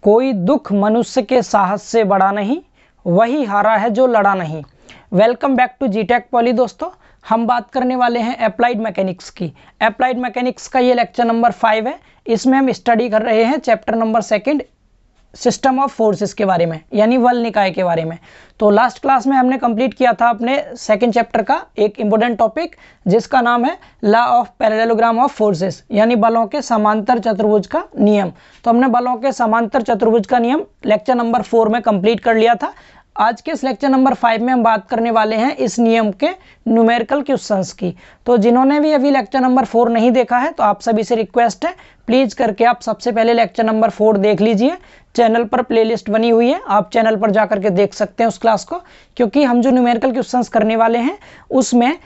कोई दुख मनुष्य के साहस से बड़ा नहीं, वही हारा है जो लड़ा नहीं। वेलकम बैक टू जीटेक पॉली। दोस्तों, हम बात करने वाले हैं अप्लाइड मैकेनिक्स की। अप्लाइड मैकेनिक्स का ये लेक्चर नंबर 5 है। इसमें हम स्टडी कर रहे हैं chapter number 2 system of forces के बारे में, यानी बल निकाय के बारे में। तो लास्ट क्लास में हमने कंप्लीट किया था अपने 2nd चैप्टर का एक इंपॉर्टेंट टॉपिक, जिसका नाम है law of parallelogram of forces, यानी बलों के समांतर चतुर्भुज का नियम। तो हमने बलों के समांतर चतुर्भुज का नियम लेक्चर नंबर 4 में कंप्लीट कर लिया था। आज के इस लेक्चर नंबर 5 में हम बात करने वाले हैं इस नियम के न्यूमेरिकल क्वेश्चंस की। तो जिन्होंने भी अभी लेक्चर नंबर 4 नहीं देखा है, तो आप सभी से रिक्वेस्ट है, प्लीज़ करके आप सबसे पहले लेक्चर नंबर 4 देख लीजिए। चैनल पर प्लेलिस्ट बनी हुई है, आप चैनल पर जा करके देख सकते हैं उस क्लास को, क्योंकि हम जो न्यूमेरिकल क्वेश्चंस करने वाले हैं उसमें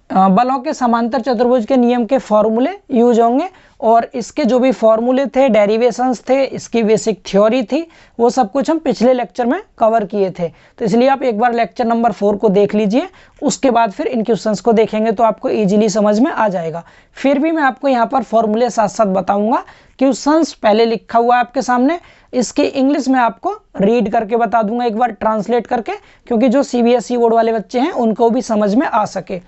बलों के समांतर चतुर्भुज के नियम के फॉर्मूले यूज होंगे, और इसके जो भी फॉर्मूले थे, डेरिवेशंस थे, इसकी बेसिक थ्योरी थी, वो सब कुछ हम पिछले लेक्चर में कवर किए थे। तो इसलिए आप एक बार लेक्चर नंबर 4 को देख लीजिए, उसके बाद फिर इन क्वेश्चंस को देखेंगे तो आपको इजीली समझ में आ जाएगा। फिर भी मैं आपको यहाँ पर फॉर्मूले साथ साथ बताऊंगा। क्वेश्चंस पहले लिखा हुआ है आपके सामने, इसकी इंग्लिश में आपको रीड करके बता दूंगा एक बार ट्रांसलेट करके, क्योंकि जो CBSE बोर्ड वाले बच्चे हैं उनको भी समझ में आ सके।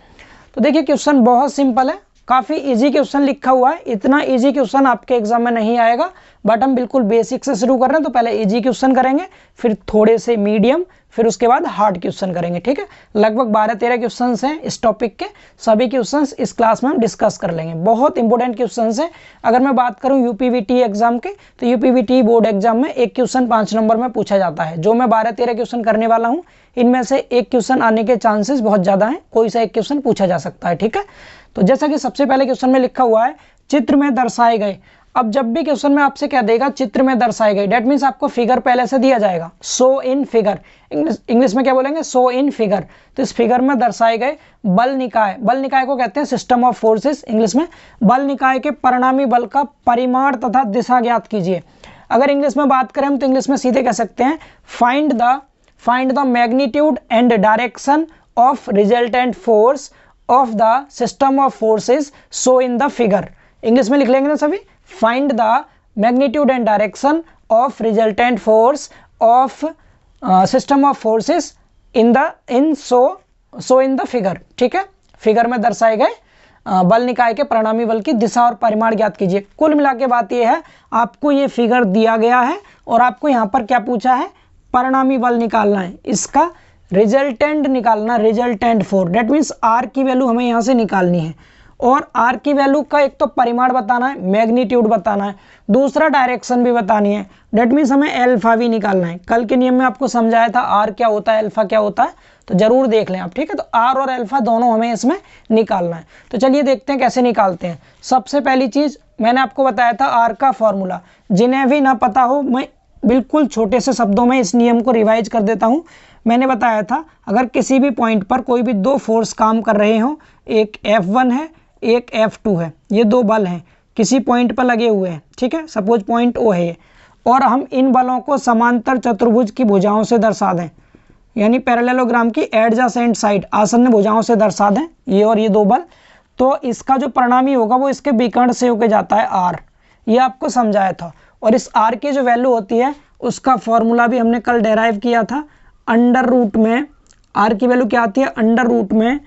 तो देखिए, क्वेश्चन बहुत सिंपल है, काफ़ी इजी क्वेश्चन लिखा हुआ है। इतना इजी क्वेश्चन आपके एग्जाम में नहीं आएगा, बट हम बिल्कुल बेसिक से शुरू कर रहे हैं। तो पहले इजी क्वेश्चन करेंगे, फिर थोड़े से मीडियम, फिर उसके बाद हार्ड क्वेश्चन करेंगे। ठीक है, लगभग 12-13 क्वेश्चन हैं इस टॉपिक के। सभी क्वेश्चन इस क्लास में हम डिस्कस कर लेंगे। बहुत इंपॉर्टेंट क्वेश्चन हैं। अगर मैं बात करूं UPVT एग्जाम के, तो UPVT बोर्ड एग्जाम में एक क्वेश्चन 5 नंबर में पूछा जाता है। जो मैं 12-13 क्वेश्चन करने वाला हूँ, इनमें से एक क्वेश्चन आने के चांसेस बहुत ज़्यादा हैं। कोई सा एक क्वेश्चन पूछा जा सकता है। ठीक है, तो जैसा कि सबसे पहले क्वेश्चन में लिखा हुआ है, चित्र में दर्शाए गए। अब जब भी क्वेश्चन में आपसे क्या देगा, चित्र में दर्शाए गए, डेट मीन्स आपको फिगर पहले से दिया जाएगा, शो इन फिगर। इंग्लिश में क्या बोलेंगे, शो इन फिगर। तो इस फिगर में दर्शाए गए बल निकाय, बल निकाय को कहते हैं सिस्टम ऑफ फोर्सेस इंग्लिश में। बल निकाय के परिणामी बल का परिमाण तथा दिशा ज्ञात कीजिए। अगर इंग्लिश में बात करें हम, तो इंग्लिश में सीधे कह सकते हैं, find the magnitude and direction of resultant force of the system of forces show in the figure. English में लिख लेंगे ना सभी, find the magnitude and direction of resultant force of system of forces in so in the figure. ठीक है, figure में दर्शाए गए बल निकाय के परिणामी बल की दिशा और परिमाण ज्ञात कीजिए। कुल मिला के बात यह है, आपको ये फिगर दिया गया है और आपको यहाँ पर क्या पूछा है, परिणामी बल निकालना है, इसका रिजल्टेंट निकालना, resultant force. That means R की वैल्यू हमें यहाँ से निकालनी है, और R की वैल्यू का एक तो परिमाण बताना है, मैग्नीट्यूड बताना है, दूसरा डायरेक्शन भी बतानी है। डेट मीन्स हमें अल्फा भी निकालना है। कल के नियम में आपको समझाया था R क्या होता है, अल्फा क्या होता है, तो जरूर देख लें आप। ठीक है, तो R और अल्फा दोनों हमें इसमें निकालना है। तो चलिए देखते हैं कैसे निकालते हैं। सबसे पहली चीज़ मैंने आपको बताया था R का फॉर्मूला। जिन्हें भी ना पता हो, मैं बिल्कुल छोटे से शब्दों में इस नियम को रिवाइज कर देता हूँ। मैंने बताया था, अगर किसी भी पॉइंट पर कोई भी दो फोर्स काम कर रहे हों, एक F1 है, एक F2 है, ये दो बल हैं, किसी पॉइंट पर लगे हुए हैं। ठीक है, सपोज पॉइंट O है ये, और हम इन बलों को समांतर चतुर्भुज की भुजाओं से दर्शा दें, यानी पैरेललोग्राम की एडजेसेंट साइड, आसन्न भुजाओं से दर्शा दें, ये और ये दो बल, तो इसका जो परिणामी होगा वो इसके विकर्ण से होकर जाता है R। ये आपको समझाया था। और इस R की जो वैल्यू होती है, उसका फॉर्मूला भी हमने कल डेराइव किया था। अंडर रूट में R की वैल्यू क्या आती है, अंडर रूट में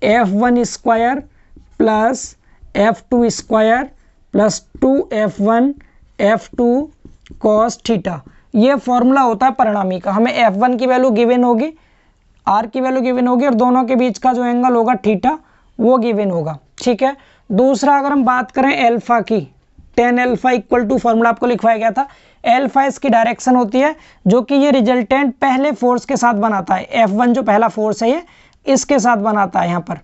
F1 square plus F2 square plus 2F1 F2 cos theta. ये फॉर्मूला होता है परिणामी का। हमें F1 की वैल्यू गिवन होगी, R की वैल्यू गिवन होगी, और दोनों के बीच का जो एंगल होगा थीटा, वो गिवन होगा। ठीक है, दूसरा अगर हम बात करें अल्फा की, tan alpha equal to, formula आपको लिखवाया गया था, अल्फा इसकी डायरेक्शन होती है, जो कि ये रिजल्टेंट पहले फोर्स के साथ बनाता है। F1 जो पहला फोर्स है, ये इसके साथ बनाता है यहाँ पर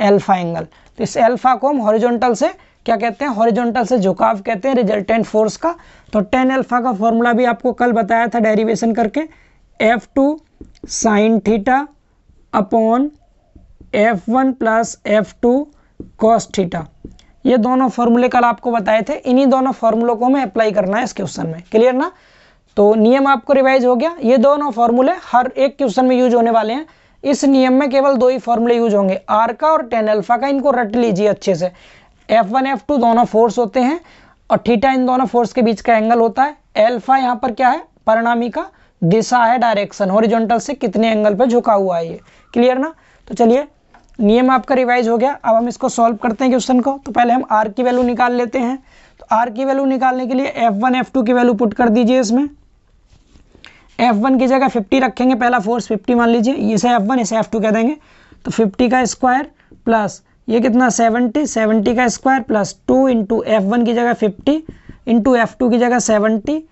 अल्फा एंगल। तो इस अल्फा को हम हॉरिजॉन्टल से क्या कहते हैं, हॉरिजॉन्टल से झुकाव कहते हैं रिजल्टेंट फोर्स का। तो tan अल्फा का फॉर्मूला भी आपको कल बताया था डेरिवेशन करके, F2 sine theta upon F1 plus F2 cos theta. ये दोनों फॉर्मूले कल आपको बताए थे। इन्हीं दोनों फॉर्मूलों को हमें अप्लाई करना है इस क्वेश्चन में। क्लियर ना? तो नियम आपको रिवाइज हो गया। ये दोनों फॉर्मूले हर एक क्वेश्चन में यूज होने वाले हैं। इस नियम में केवल दो ही फॉर्मूले यूज होंगे, R का और tan अल्फा का। इनको रट लीजिए अच्छे से। F1 F2 दोनों फोर्स होते हैं और थीटा इन दोनों फोर्स के बीच का एंगल होता है। अल्फा यहाँ पर क्या है, परिणामी का दिशा है, डायरेक्शन, हॉरिजॉन्टल से कितने एंगल पर झुका हुआ है ये, क्लियर ना। तो चलिए नियम आपका रिवाइज हो गया। अब हम इसको सॉल्व करते हैं क्वेश्चन को। तो पहले हम आर की वैल्यू निकाल लेते हैं। तो आर की वैल्यू निकालने के लिए F1 F2 की वैल्यू पुट कर दीजिए इसमें। F1 की जगह 50 रखेंगे, पहला फोर्स 50 मान लीजिए, इसे F1 इसे F2 कह देंगे। तो 50 का स्क्वायर प्लस ये कितना 70 का स्क्वायर प्लस 2 इंटू F1 की जगह 50 इंटू F2 की जगह 70,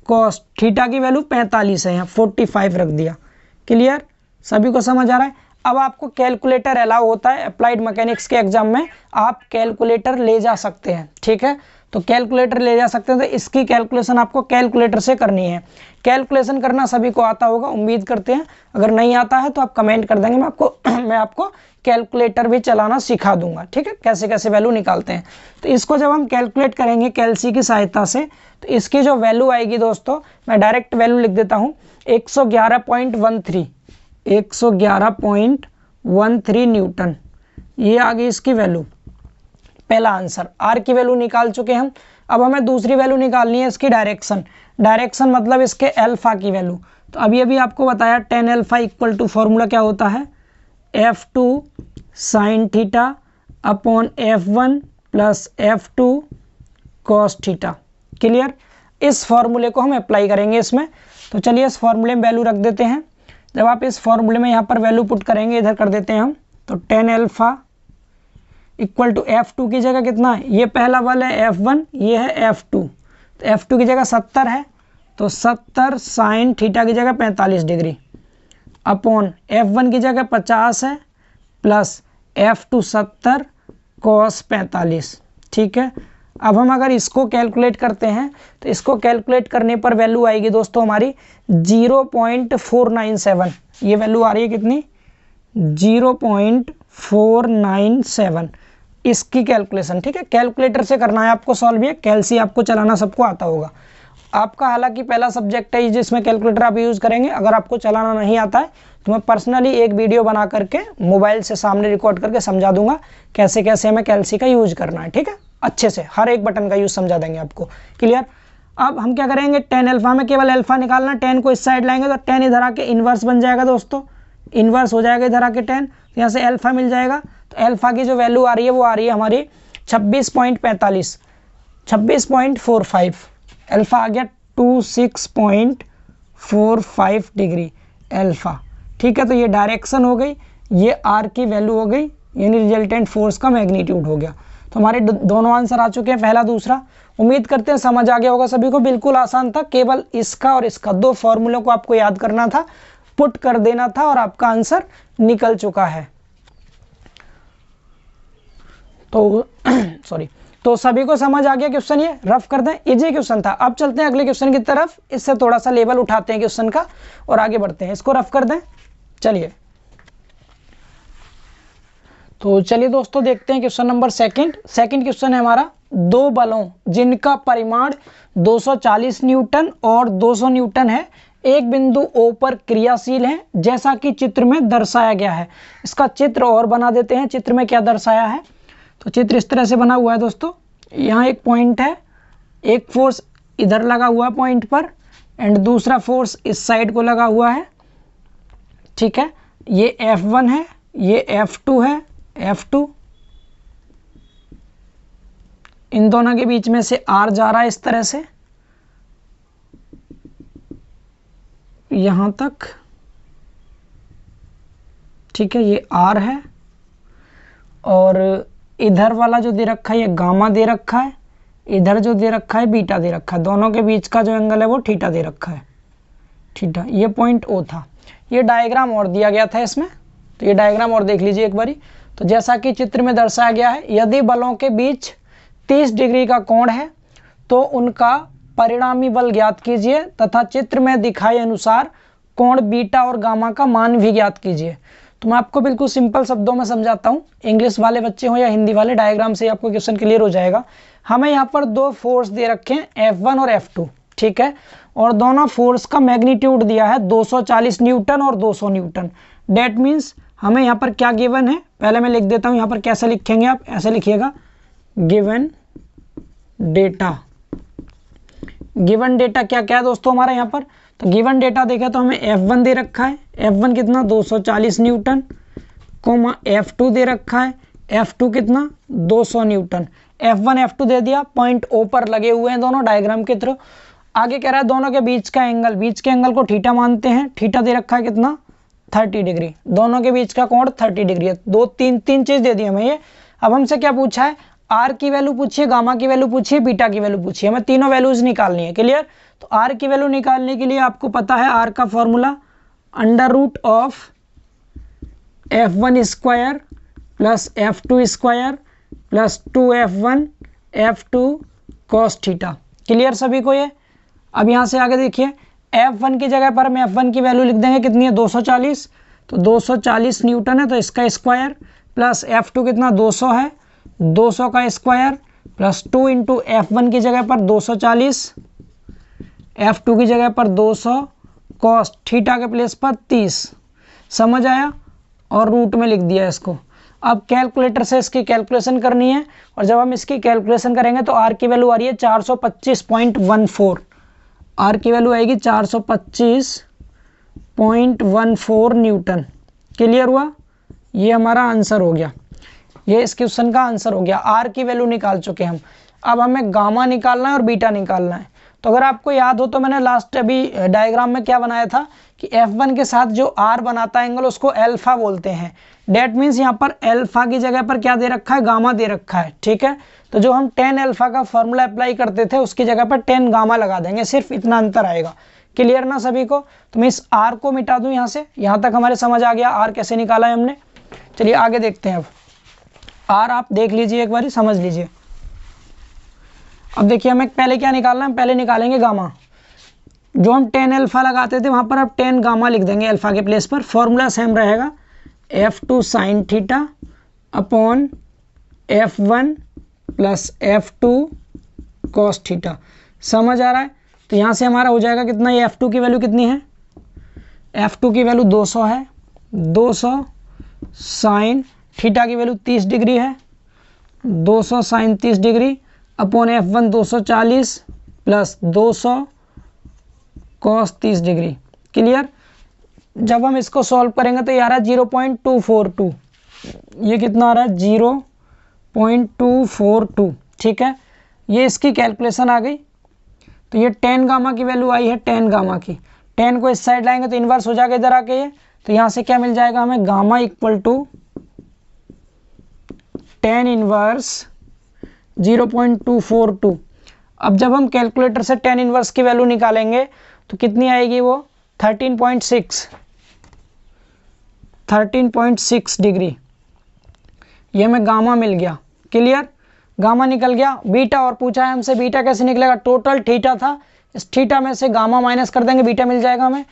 कॉस थीटा की वैल्यू 45 है, यहाँ 45 रख दिया। क्लियर, सभी को समझ आ रहा है। अब आपको कैलकुलेटर अलाउ होता है अप्लाइड मैकेनिक्स के एग्जाम में, आप कैलकुलेटर ले जा सकते हैं, ठीक है। तो कैलकुलेटर ले जा सकते हैं, तो इसकी कैलकुलेशन आपको कैलकुलेटर से करनी है। कैलकुलेशन करना सभी को आता होगा, उम्मीद करते हैं। अगर नहीं आता है तो आप कमेंट कर देंगे, मैं आपको कैलकुलेटर भी चलाना सिखा दूंगा, ठीक है, कैसे कैसे वैल्यू निकालते हैं। तो इसको जब हम कैलकुलेट करेंगे कैलसी की सहायता से, तो इसकी जो वैल्यू आएगी दोस्तों, मैं डायरेक्ट वैल्यू लिख देता हूँ, 111.13 न्यूटन, ये आ गई इसकी वैल्यू। पहला आंसर, आर की वैल्यू निकाल चुके हम। अब हमें दूसरी वैल्यू निकालनी है इसकी डायरेक्शन। डायरेक्शन मतलब इसके अल्फा की वैल्यू। तो अभी अभी आपको बताया tan alpha equal to formula क्या होता है, F2 sine theta upon F1 plus F2 cos theta. Clear, इस फॉर्मूले को हम अप्लाई करेंगे इसमें। तो चलिए इस फॉर्मूले में वैल्यू रख देते हैं। जब आप इस फॉर्मूले में यहाँ पर वैल्यू पुट करेंगे, इधर कर देते हैं हम, तो tan alpha equal to F2 की जगह कितना है, ये पहला वाला है F1, ये है F2। तो F2 की जगह 70 है, तो 70 साइन थीटा की जगह 45 डिग्री अपॉन F1 की जगह 50 है प्लस F2 70 कॉस 45, ठीक है। अब हम अगर इसको कैलकुलेट करते हैं, तो इसको कैलकुलेट करने पर वैल्यू आएगी दोस्तों हमारी 0.497। ये वैल्यू आ रही है कितनी, 0.497, इसकी कैलकुलेशन, ठीक है। कैलकुलेटर से करना है आपको सॉल्व, ये कैलसी आपको चलाना सबको आता होगा। आपका हालांकि पहला सब्जेक्ट है जिसमें कैलकुलेटर आप यूज़ करेंगे। अगर आपको चलाना नहीं आता है तो मैं पर्सनली एक वीडियो बना करके मोबाइल से सामने रिकॉर्ड करके समझा दूंगा कैसे कैसे हमें कैलसी का यूज़ करना है, ठीक है। अच्छे से हर एक बटन का यूज़ समझा देंगे आपको, क्लियर। अब हम क्या करेंगे, tan अल्फा में केवल अल्फा निकालना, tan को इस साइड लाएंगे तो tan इधर आके इन्वर्स बन जाएगा दोस्तों, इन्वर्स हो जाएगा इधर आके tan, तो यहाँ से अल्फा मिल जाएगा। तो अल्फा की जो वैल्यू आ रही है वो आ रही है हमारी 26.45, 26.45, अल्फा आ गया 26.45 डिग्री अल्फा, ठीक है। तो ये डायरेक्शन हो गई, ये आर की वैल्यू हो गई, यानी रिजल्टेंट फोर्स का मैग्नीट्यूड हो गया। तो हमारे दोनों आंसर आ चुके हैं, पहला दूसरा। उम्मीद करते हैं समझ आ गया होगा सभी को, बिल्कुल आसान था। केवल इसका और इसका दो फॉर्मूलों को आपको याद करना था, पुट कर देना था और आपका आंसर निकल चुका है। तो सॉरी, तो सभी को समझ आ गया क्वेश्चन, ये रफ कर दें, इजी क्वेश्चन था। अब चलते हैं अगले क्वेश्चन की तरफ, इससे थोड़ा सा लेवल उठाते हैं क्वेश्चन का और आगे बढ़ते हैं। इसको रफ कर दें, चलिए। तो चलिए दोस्तों देखते हैं क्वेश्चन नंबर सेकंड क्वेश्चन है हमारा, दो बलों जिनका परिमाण 240 न्यूटन और 200 न्यूटन है एक बिंदु O पर क्रियाशील है जैसा कि चित्र में दर्शाया गया है। इसका चित्र और बना देते हैं, चित्र में क्या दर्शाया है। तो चित्र इस तरह से बना हुआ है दोस्तों, यहाँ एक पॉइंट है, एक फोर्स इधर लगा हुआ है पॉइंट पर एंड दूसरा फोर्स इस साइड को लगा हुआ है, ठीक है। ये F1 है, ये F2 है, F2, इन दोनों के बीच में से R जा रहा है इस तरह से यहाँ तक, ठीक है, ये R है। और इधर वाला जो दे रखा है ये गामा दे रखा है, इधर जो दे रखा है बीटा दे रखा है, दोनों के बीच का जो एंगल है वो थीटा दे रखा है, थीटा। ये पॉइंट O था। ये डायग्राम और दिया गया था इसमें, तो ये डायग्राम और देख लीजिए एक बारी। तो जैसा कि चित्र में दर्शाया गया है, यदि बलों के बीच 30 डिग्री का कोण है तो उनका परिणामी बल ज्ञात कीजिए तथा चित्र में दिखाए अनुसार कोण बीटा और गामा का मान भी ज्ञात कीजिए। तो मैं आपको बिल्कुल सिंपल शब्दों में समझाता हूँ, इंग्लिश वाले बच्चे हो या हिंदी वाले, डायग्राम से आपको क्वेश्चन क्लियर हो जाएगा। हमें यहाँ पर दो फोर्स दे रखे हैं F1 और F2, ठीक है, और दोनों फोर्स का मैग्नीट्यूड दिया है 240 न्यूटन और 200 न्यूटन। डेट मीन्स हमें यहाँ पर क्या गिवन है, पहले मैं लिख देता हूँ यहाँ पर कैसे लिखेंगे आप, ऐसे लिखिएगा, गिवन डेटा गिवन डेटा क्या क्या है दोस्तों हमारा यहाँ पर, तो गिवन डेटा देखें तो हमें F1 दे रखा है, F1 कितना 240 न्यूटन, कोमा F2 दे रखा है, F2 कितना 200 न्यूटन। F1 F2 दे दिया, पॉइंट O पर लगे हुए हैं दोनों डायग्राम के थ्रू। आगे कह रहा है दोनों के बीच का एंगल, बीच के एंगल को थीटा मानते हैं, थीटा दे रखा है कितना 30 डिग्री, दोनों के बीच का कोण 30 डिग्री है। तीन चीज दे दी हमें ये। अब हमसे क्या पूछा है, आर की वैल्यू पूछिए, गामा की वैल्यू पूछिए, बीटा की वैल्यू पूछिए, हमें तीनों वैल्यूज निकालनी है। क्लियर। तो आर की वैल्यू निकालने के लिए आपको पता है आर का formula under root of F1 square plus F2 square plus 2F1 F2 cos theta. Clear सभी को ये। अब यहाँ से आगे देखिए, F1 की जगह पर हम F1 की वैल्यू लिख देंगे, कितनी है 240, तो 240 न्यूटन है, तो इसका स्क्वायर प्लस F2 कितना 200 है, 200 का स्क्वायर प्लस 2 इंटू F1 की जगह पर 240, F2 की जगह पर 200, कॉस थीटा के प्लेस पर 30। समझ आया, और रूट में लिख दिया इसको। अब कैलकुलेटर से इसकी कैलकुलेशन करनी है, और जब हम इसकी कैलकुलेशन करेंगे तो आर की वैल्यू आ रही है 425.14, आर की वैल्यू आएगी 425.14 न्यूटन। क्लियर हुआ, ये हमारा आंसर हो गया, ये इस क्वेश्चन का आंसर हो गया। आर की वैल्यू निकाल चुके हम, अब हमें गामा निकालना है और बीटा निकालना है। तो अगर आपको याद हो तो मैंने लास्ट अभी डायग्राम में क्या बनाया था कि F1 के साथ जो R बनाता है एंगल उसको अल्फा बोलते हैं। डेट मीन्स यहाँ पर अल्फा की जगह पर क्या दे रखा है, गामा दे रखा है। ठीक है, तो जो हम tan अल्फा का फॉर्मूला अप्लाई करते थे उसकी जगह पर tan गामा लगा देंगे, सिर्फ इतना अंतर आएगा। क्लियर ना सभी को। तो मैं इस R को मिटा दूं यहाँ से, यहाँ तक हमारे समझ आ गया R कैसे निकाला है हमने। चलिए आगे देखते हैं। अब R आप देख लीजिए एक बार, समझ लीजिए। अब देखिए हमें पहले क्या निकालना है, पहले निकालेंगे गामा। जो हम tan अल्फा लगाते थे वहाँ पर अब tan गामा लिख देंगे अल्फा के प्लेस पर। फॉर्मूला सेम रहेगा, F2 sine theta upon F1 plus F2 cos theta. समझ आ रहा है। तो यहाँ से हमारा हो जाएगा कितना, ये F2 की वैल्यू कितनी है, F2 की वैल्यू 200 है, 200 साइन थीटा की वैल्यू 30 डिग्री है, 200 sine 30 degree upon F1 240 plus 200 cos 30 degree. Clear. जब हम इसको सॉल्व करेंगे तो ये आ रहा है 0.242, ये कितना आ रहा है 0.242। ठीक है, ये इसकी कैलकुलेशन आ गई। तो ये tan गामा की वैल्यू आई है, tan गामा की, tan को इस साइड लाएंगे तो इन्वर्स हो जाएगा इधर आके ये। तो यहाँ से क्या मिल जाएगा हमें, gamma equal to tan inverse 0.242। अब जब हम कैलकुलेटर से tan इनवर्स की वैल्यू निकालेंगे तो कितनी आएगी, वो 13.6 डिग्री। ये हमें गामा मिल गया। क्लियर, गामा निकल गया। बीटा और पूछा है हमसे, बीटा कैसे निकलेगा, टोटल थीटा था, इस थीटा में से गामा माइनस कर देंगे, बीटा मिल जाएगा हमें।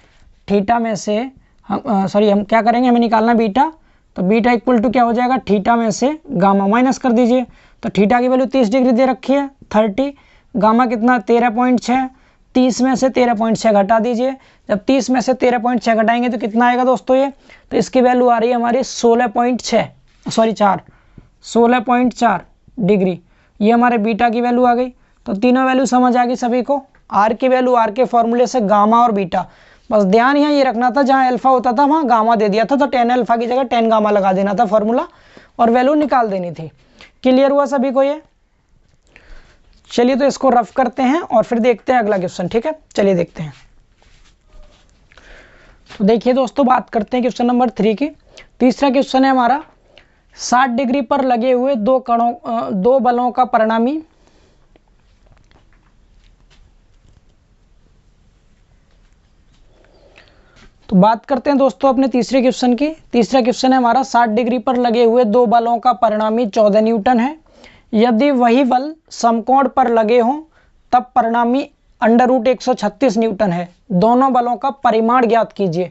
थीटा में से हम क्या करेंगे, हमें निकालना बीटा, तो बीटा इक्वल टू क्या हो जाएगा, थीटा में से गामा माइनस कर दीजिए। तो थीटा की वैल्यू 30 डिग्री दे रखी है 30, गामा कितना 13.6, 30 में से 13.6 घटा दीजिए। जब 30 में से 13.6 घटाएंगे तो कितना आएगा दोस्तों ये, तो इसकी वैल्यू आ रही है हमारी 16.4 डिग्री। ये हमारे बीटा की वैल्यू आ गई। तो तीनों वैल्यू समझ आ गई सभी को। आर की वैल्यू आर के फॉर्मूले से गामा और बीटा, बस ध्यान यहाँ ये रखना था जहाँ अल्फा होता था वहाँ गामा दे दिया था, तो tan अल्फा की जगह tan गामा लगा देना था फॉर्मूला, और वैल्यू निकाल देनी थी। क्लियर हुआ सभी को ये। चलिए तो इसको रफ करते हैं और फिर देखते हैं अगला क्वेश्चन। ठीक है, चलिए देखते हैं। तो देखिए दोस्तों, बात करते हैं क्वेश्चन नंबर 3 की। तीसरा क्वेश्चन है हमारा, 60 डिग्री पर लगे हुए दो बलों का परिणामी तो बात करते हैं दोस्तों अपने तीसरे क्वेश्चन की। तीसरा क्वेश्चन है हमारा, 60 डिग्री पर लगे हुए दो बलों का परिणामी 14 न्यूटन है। यदि वही बल समकोण पर लगे हों तब परिणामी अंडर रूट 136 न्यूटन है। दोनों बलों का परिमाण ज्ञात कीजिए।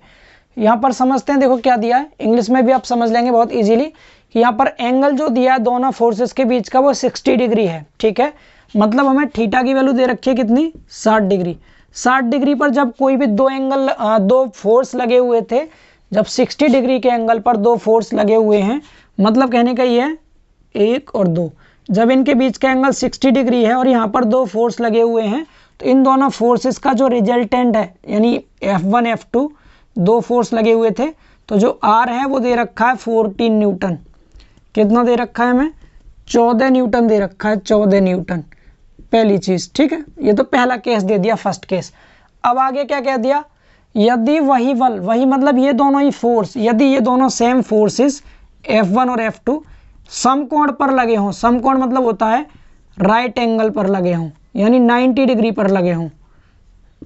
यहाँ पर समझते हैं, देखो क्या दिया है, इंग्लिश में भी आप समझ लेंगे बहुत इजीली कि यहाँ पर एंगल जो दिया है दोनों फोर्सेस के बीच का वो 60 डिग्री है। ठीक है, मतलब हमें थीटा की वैल्यू दे रखी है कितनी, 60 डिग्री। 60 डिग्री पर जब कोई भी दो फोर्स लगे हुए थे, जब 60 डिग्री के एंगल पर दो फोर्स लगे हुए हैं, मतलब कहने का ये है 1 और 2, जब इनके बीच का एंगल 60 डिग्री है और यहाँ पर दो फोर्स लगे हुए हैं तो इन दोनों फोर्सेस का जो रिजल्टेंट है यानी F1 F2 दो फोर्स लगे हुए थे, तो जो R है वो दे रखा है 14 न्यूटन। कितना दे रखा है हमें? 14 न्यूटन दे रखा है, 14 न्यूटन पहली चीज़। ठीक है, ये तो पहला केस दे दिया, फर्स्ट केस। अब आगे क्या कह दिया? यदि वही बल, वही मतलब ये दोनों ही फोर्स, यदि ये दोनों सेम फोर्सेस F1 और F2 समकोण पर लगे हों, समकोण मतलब होता है राइट एंगल पर लगे हों, यानी 90 डिग्री पर लगे हों,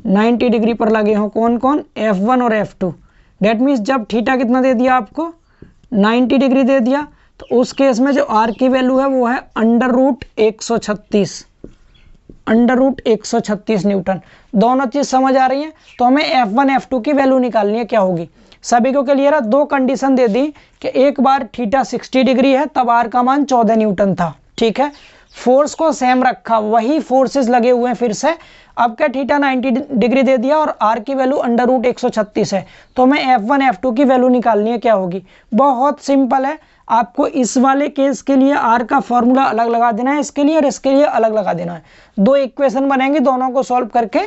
90 डिग्री पर लगे हों। कौन कौन? F1 और F2। डेट मीन्स जब थीटा कितना दे दिया आपको? 90 डिग्री दे दिया, तो उस केस में जो R की वैल्यू है वो है √136, √136 न्यूटन। दोनों चीज़ समझ आ रही है? तो हमें F1 F2 की वैल्यू निकालनी है, क्या होगी? सभी को क्लियर है? दो कंडीशन दे दी कि एक बार थीटा 60 डिग्री है तब R का मान 14 न्यूटन था। ठीक है, फोर्स को सेम रखा, वही फोर्सेस लगे हुए हैं फिर से। अब क्या थीटा 90 डिग्री दे दिया और R की वैल्यू √136 है, तो हमें F1 F2 की वैल्यू निकालनी है, क्या होगी? बहुत सिंपल है। आपको इस वाले केस के लिए R का फॉर्मूला अलग लगा देना है, इसके लिए और इसके लिए अलग लगा देना है। दो इक्वेशन बनेंगी, दोनों को सॉल्व करके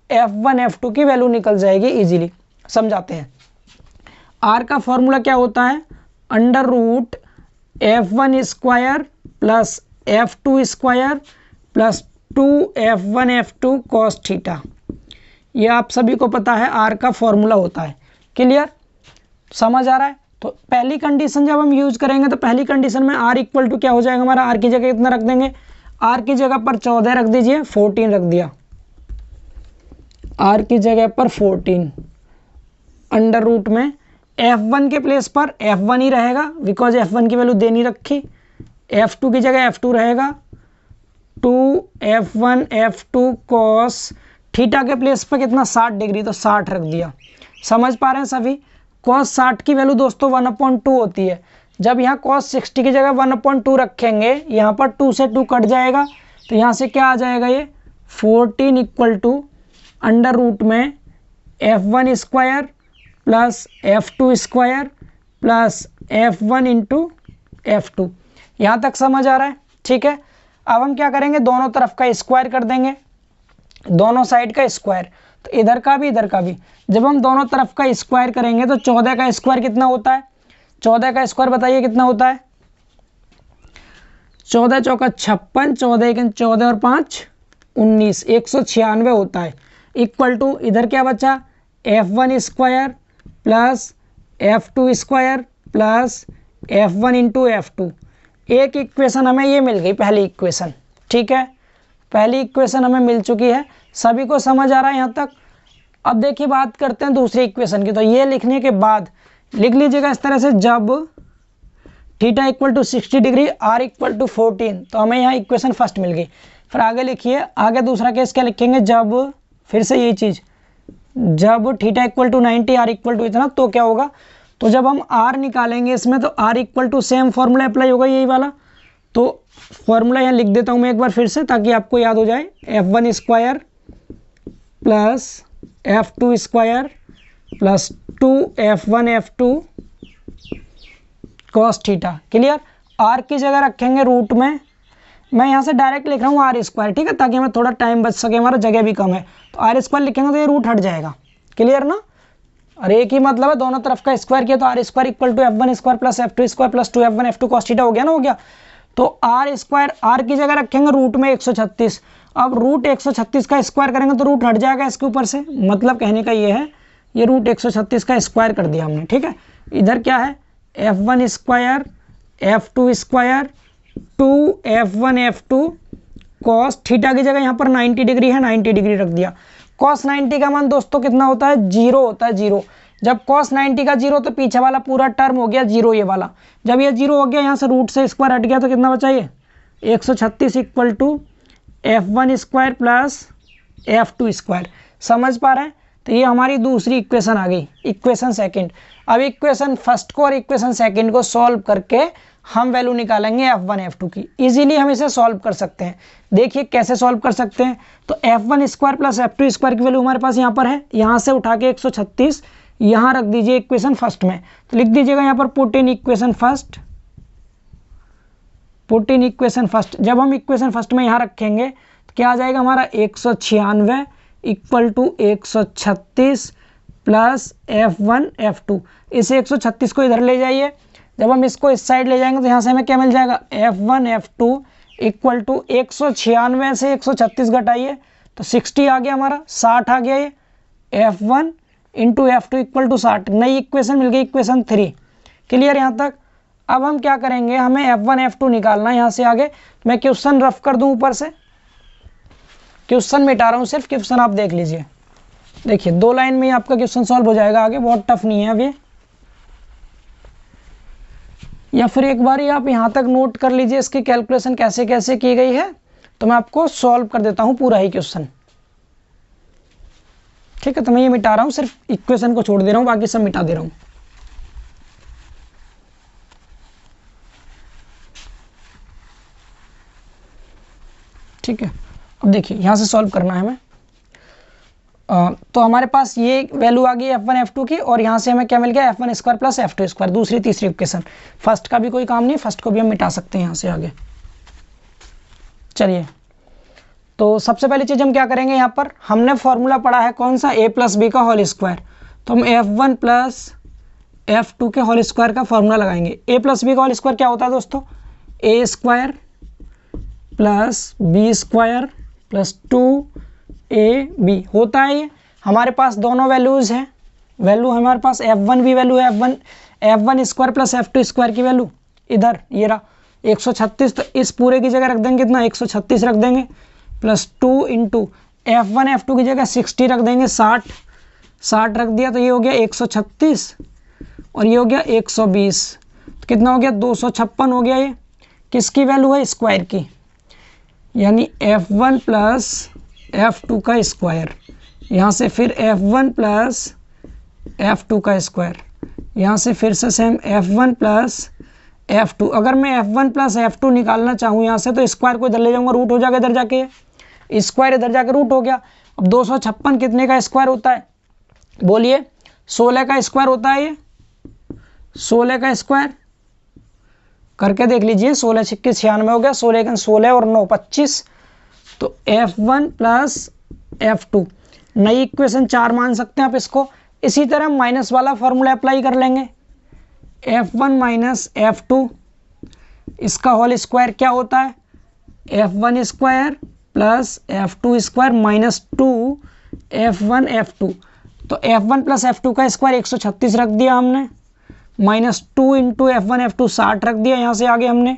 F1 F2 की वैल्यू निकल जाएगी इजीली। समझाते हैं। R का फॉर्मूला क्या होता है? √F1 square plus F2 square plus 2F1 F2 cos theta. ये आप सभी को पता है R का फॉर्मूला होता है। क्लियर? समझ आ रहा है? तो पहली कंडीशन जब हम यूज करेंगे तो पहली कंडीशन में R इक्वल टू क्या हो जाएगा हमारा? R की जगह कितना रख देंगे? R की जगह पर 14 रख दीजिए, 14 रख दिया। R की जगह पर 14, अंडर रूट में F1 के प्लेस पर F1 ही रहेगा, बिकॉज F1 की वैल्यू दे नहीं रखी। F2 की जगह F2 रहेगा, 2F1 F2 कॉस थीटा के प्लेस पर कितना? 60 डिग्री, तो 60 रख दिया। समझ पा रहे हैं सभी? कॉस 60 की वैल्यू दोस्तों 1/2 होती है। जब यहाँ कॉस 60 की जगह 1/2 रखेंगे, यहाँ पर 2 से 2 कट जाएगा, तो यहाँ से क्या आ जाएगा? ये 14 इक्वल टू अंडर रूट में F1 square plus F2 square plus F1 into F2। यहाँ तक समझ आ रहा है? ठीक है, अब हम क्या करेंगे? दोनों तरफ का स्क्वायर कर देंगे, दोनों साइड का स्क्वायर, तो इधर का भी इधर का भी। जब हम दोनों तरफ का स्क्वायर करेंगे तो 14 का स्क्वायर कितना होता है? 14 का स्क्वायर बताइए कितना होता है? 14 चौका 56, 14 एक 14 और 5 19, 196 होता है। इक्वल टू इधर क्या बचा? F1 square plus F2 square plus F1 into F2। एक इक्वेशन हमें ये मिल गई, पहली इक्वेशन। ठीक है, पहली इक्वेशन हमें मिल चुकी है। सभी को समझ आ रहा है यहाँ तक? अब देखिए बात करते हैं दूसरी इक्वेशन की। तो ये लिखने के बाद लिख लीजिएगा इस तरह से, जब theta equal to 60 degree R equal to 14, तो हमें यहाँ इक्वेशन फर्स्ट मिल गई। फिर आगे लिखिए, आगे दूसरा केस क्या लिखेंगे? जब, फिर से यही चीज़, जब theta equal to 90 R equal to इतना, तो क्या होगा? तो जब हम R निकालेंगे इसमें, तो R equal to same formula apply होगा, यही वाला। तो फॉर्मूला यहाँ लिख देता हूँ मैं एक बार फिर से, ताकि आपको याद हो जाए। F1 square plus F2 square plus 2F1 F2 cos theta. Clear? R की जगह रखेंगे रूट में, मैं यहाँ से डायरेक्ट लिख रहा हूँ R स्क्वायर, ठीक है, ताकि हमें थोड़ा टाइम बच सके, हमारा जगह भी कम है। तो R स्क्वायर लिखेंगे तो ये रूट हट जाएगा। क्लियर ना? और एक ही मतलब है, दोनों तरफ का स्क्वायर किया तो R square equal to F1 square plus F2 square plus 2F1 F2 cos theta हो गया ना? हो गया। तो R स्क्वायर, R की जगह रखेंगे रूट में 136। अब रूट 136 का स्क्वायर करेंगे तो रूट हट जाएगा इसके ऊपर से, मतलब कहने का ये है, ये रूट 136 का स्क्वायर कर दिया हमने। ठीक है, इधर क्या है? F1 square F2 square 2F1 F2 cos theta की जगह यहाँ पर 90 डिग्री है, 90 डिग्री रख दिया। कॉस 90 का मान दोस्तों कितना होता है? 0 होता है, 0। जब कॉस 90 का 0, तो पीछे वाला पूरा टर्म हो गया 0, ये वाला। जब ये 0 हो गया, यहाँ से रूट से स्क्वायर हट गया, तो कितना बचा? ये 136 equal to F1 square plus F2 square. समझ पा रहे हैं? तो ये हमारी दूसरी इक्वेशन आ गई, इक्वेशन सेकंड। अब इक्वेशन फर्स्ट को और इक्वेशन सेकंड को सॉल्व करके हम वैल्यू निकालेंगे F1 F2 की। इजीली हम इसे सॉल्व कर सकते हैं। देखिए कैसे सॉल्व कर सकते हैं। तो F1 square plus F2 square की वैल्यू हमारे पास यहाँ पर है, यहाँ से उठा के 136 यहाँ रख दीजिए इक्वेशन फर्स्ट में। तो लिख दीजिएगा यहाँ पर put in equation first, put in equation first. जब हम इक्वेशन फर्स्ट में यहाँ रखेंगे क्या आ जाएगा हमारा 196 equal to 136 plus F1 F2। इस 136 को इधर ले जाइए, जब हम इसको इस साइड ले जाएंगे तो यहाँ से हमें क्या मिल जाएगा F1 F2 इक्वल टू 196 से 136 घटाइए तो 60 आ गया हमारा, 60 आ गया ये। F1 into F2 equal to 60, नई इक्वेशन मिल गई, इक्वेशन 3। क्लियर यहाँ तक। अब हम क्या करेंगे, हमें F1 F2 निकालना है। यहाँ से आगे मैं क्वेश्चन रफ कर दूं, ऊपर से क्वेश्चन मिटा रहा हूँ, सिर्फ क्वेश्चन आप देख लीजिए। देखिए 2 लाइन में ही आपका क्वेश्चन सॉल्व हो जाएगा, आगे बहुत टफ नहीं है अब ये। या फिर एक बार ही आप यहाँ तक नोट कर लीजिए इसकी कैलकुलेशन कैसे कैसे की गई है, तो मैं आपको सॉल्व कर देता हूँ पूरा ही क्वेश्चन। ठीक है, तो मैं ये मिटा रहा हूँ, सिर्फ इक्वेशन को छोड़ दे रहा हूँ, बाकी सब मिटा दे रहा हूँ। ठीक है, अब देखिए यहाँ से सॉल्व करना है हमें। तो हमारे पास ये वैल्यू आ गई F1 F2 की, और यहाँ से हमें क्या मिल गया F1 square plus F2 square, दूसरी तीसरी इक्वेशन। फर्स्ट का भी कोई काम नहीं, फर्स्ट को भी हम मिटा सकते हैं यहाँ से आगे। चलिए, तो सबसे पहली चीज़ हम क्या करेंगे, यहाँ पर हमने फॉर्मूला पढ़ा है कौन सा, a प्लस बी का होल स्क्वायर। तो हम F1 प्लस F2 के होल स्क्वायर का फॉर्मूला लगाएंगे। a प्लस बी का होल स्क्वायर क्या होता है दोस्तों, a square plus b square plus 2ab होता है। ये हमारे पास दोनों वैल्यूज़ हैं, वैल्यू हमारे पास F1 भी वैल्यू है, F1 square plus F2 square की वैल्यू इधर ये रहा 136। तो इस पूरे की जगह रख देंगे कितना, 136 रख देंगे, प्लस 2 इंटू F1 F2 की जगह 60 रख देंगे, 60 रख दिया, तो ये हो गया 136 और ये हो गया 120। तो कितना हो गया, 256 हो गया। ये किसकी वैल्यू है, स्क्वायर की, यानी F1 प्लस F2 का स्क्वायर। यहाँ से फिर F1 प्लस F2 का स्क्वायर, यहाँ से फिर से सेम F1 प्लस F2। अगर मैं F1 प्लस F2 निकालना चाहूँ यहाँ से, तो स्क्वायर को इधर ले जाऊँगा, रूट हो जाएगा इधर जाके, स्क्वायर इधर जाके रूट हो गया। अब 256 कितने का स्क्वायर होता है, बोलिए, 16 का स्क्वायर होता है। ये 16 का स्क्वायर करके देख लीजिए, 16 छिक्के 96 हो गया, 16 16 और 9 25। तो F1 प्लस F2, नई इक्वेशन 4 मान सकते हैं आप इसको। इसी तरह माइनस वाला फॉर्मूला अप्लाई कर लेंगे, F1 माइनस F2 इसका होल स्क्वायर क्या होता है, F1 square plus F2 square minus 2 F1 F2। तो F1 प्लस F2 का स्क्वायर 136 रख दिया हमने, माइनस 2 इंटू F1 F2 60 रख दिया यहाँ से आगे हमने।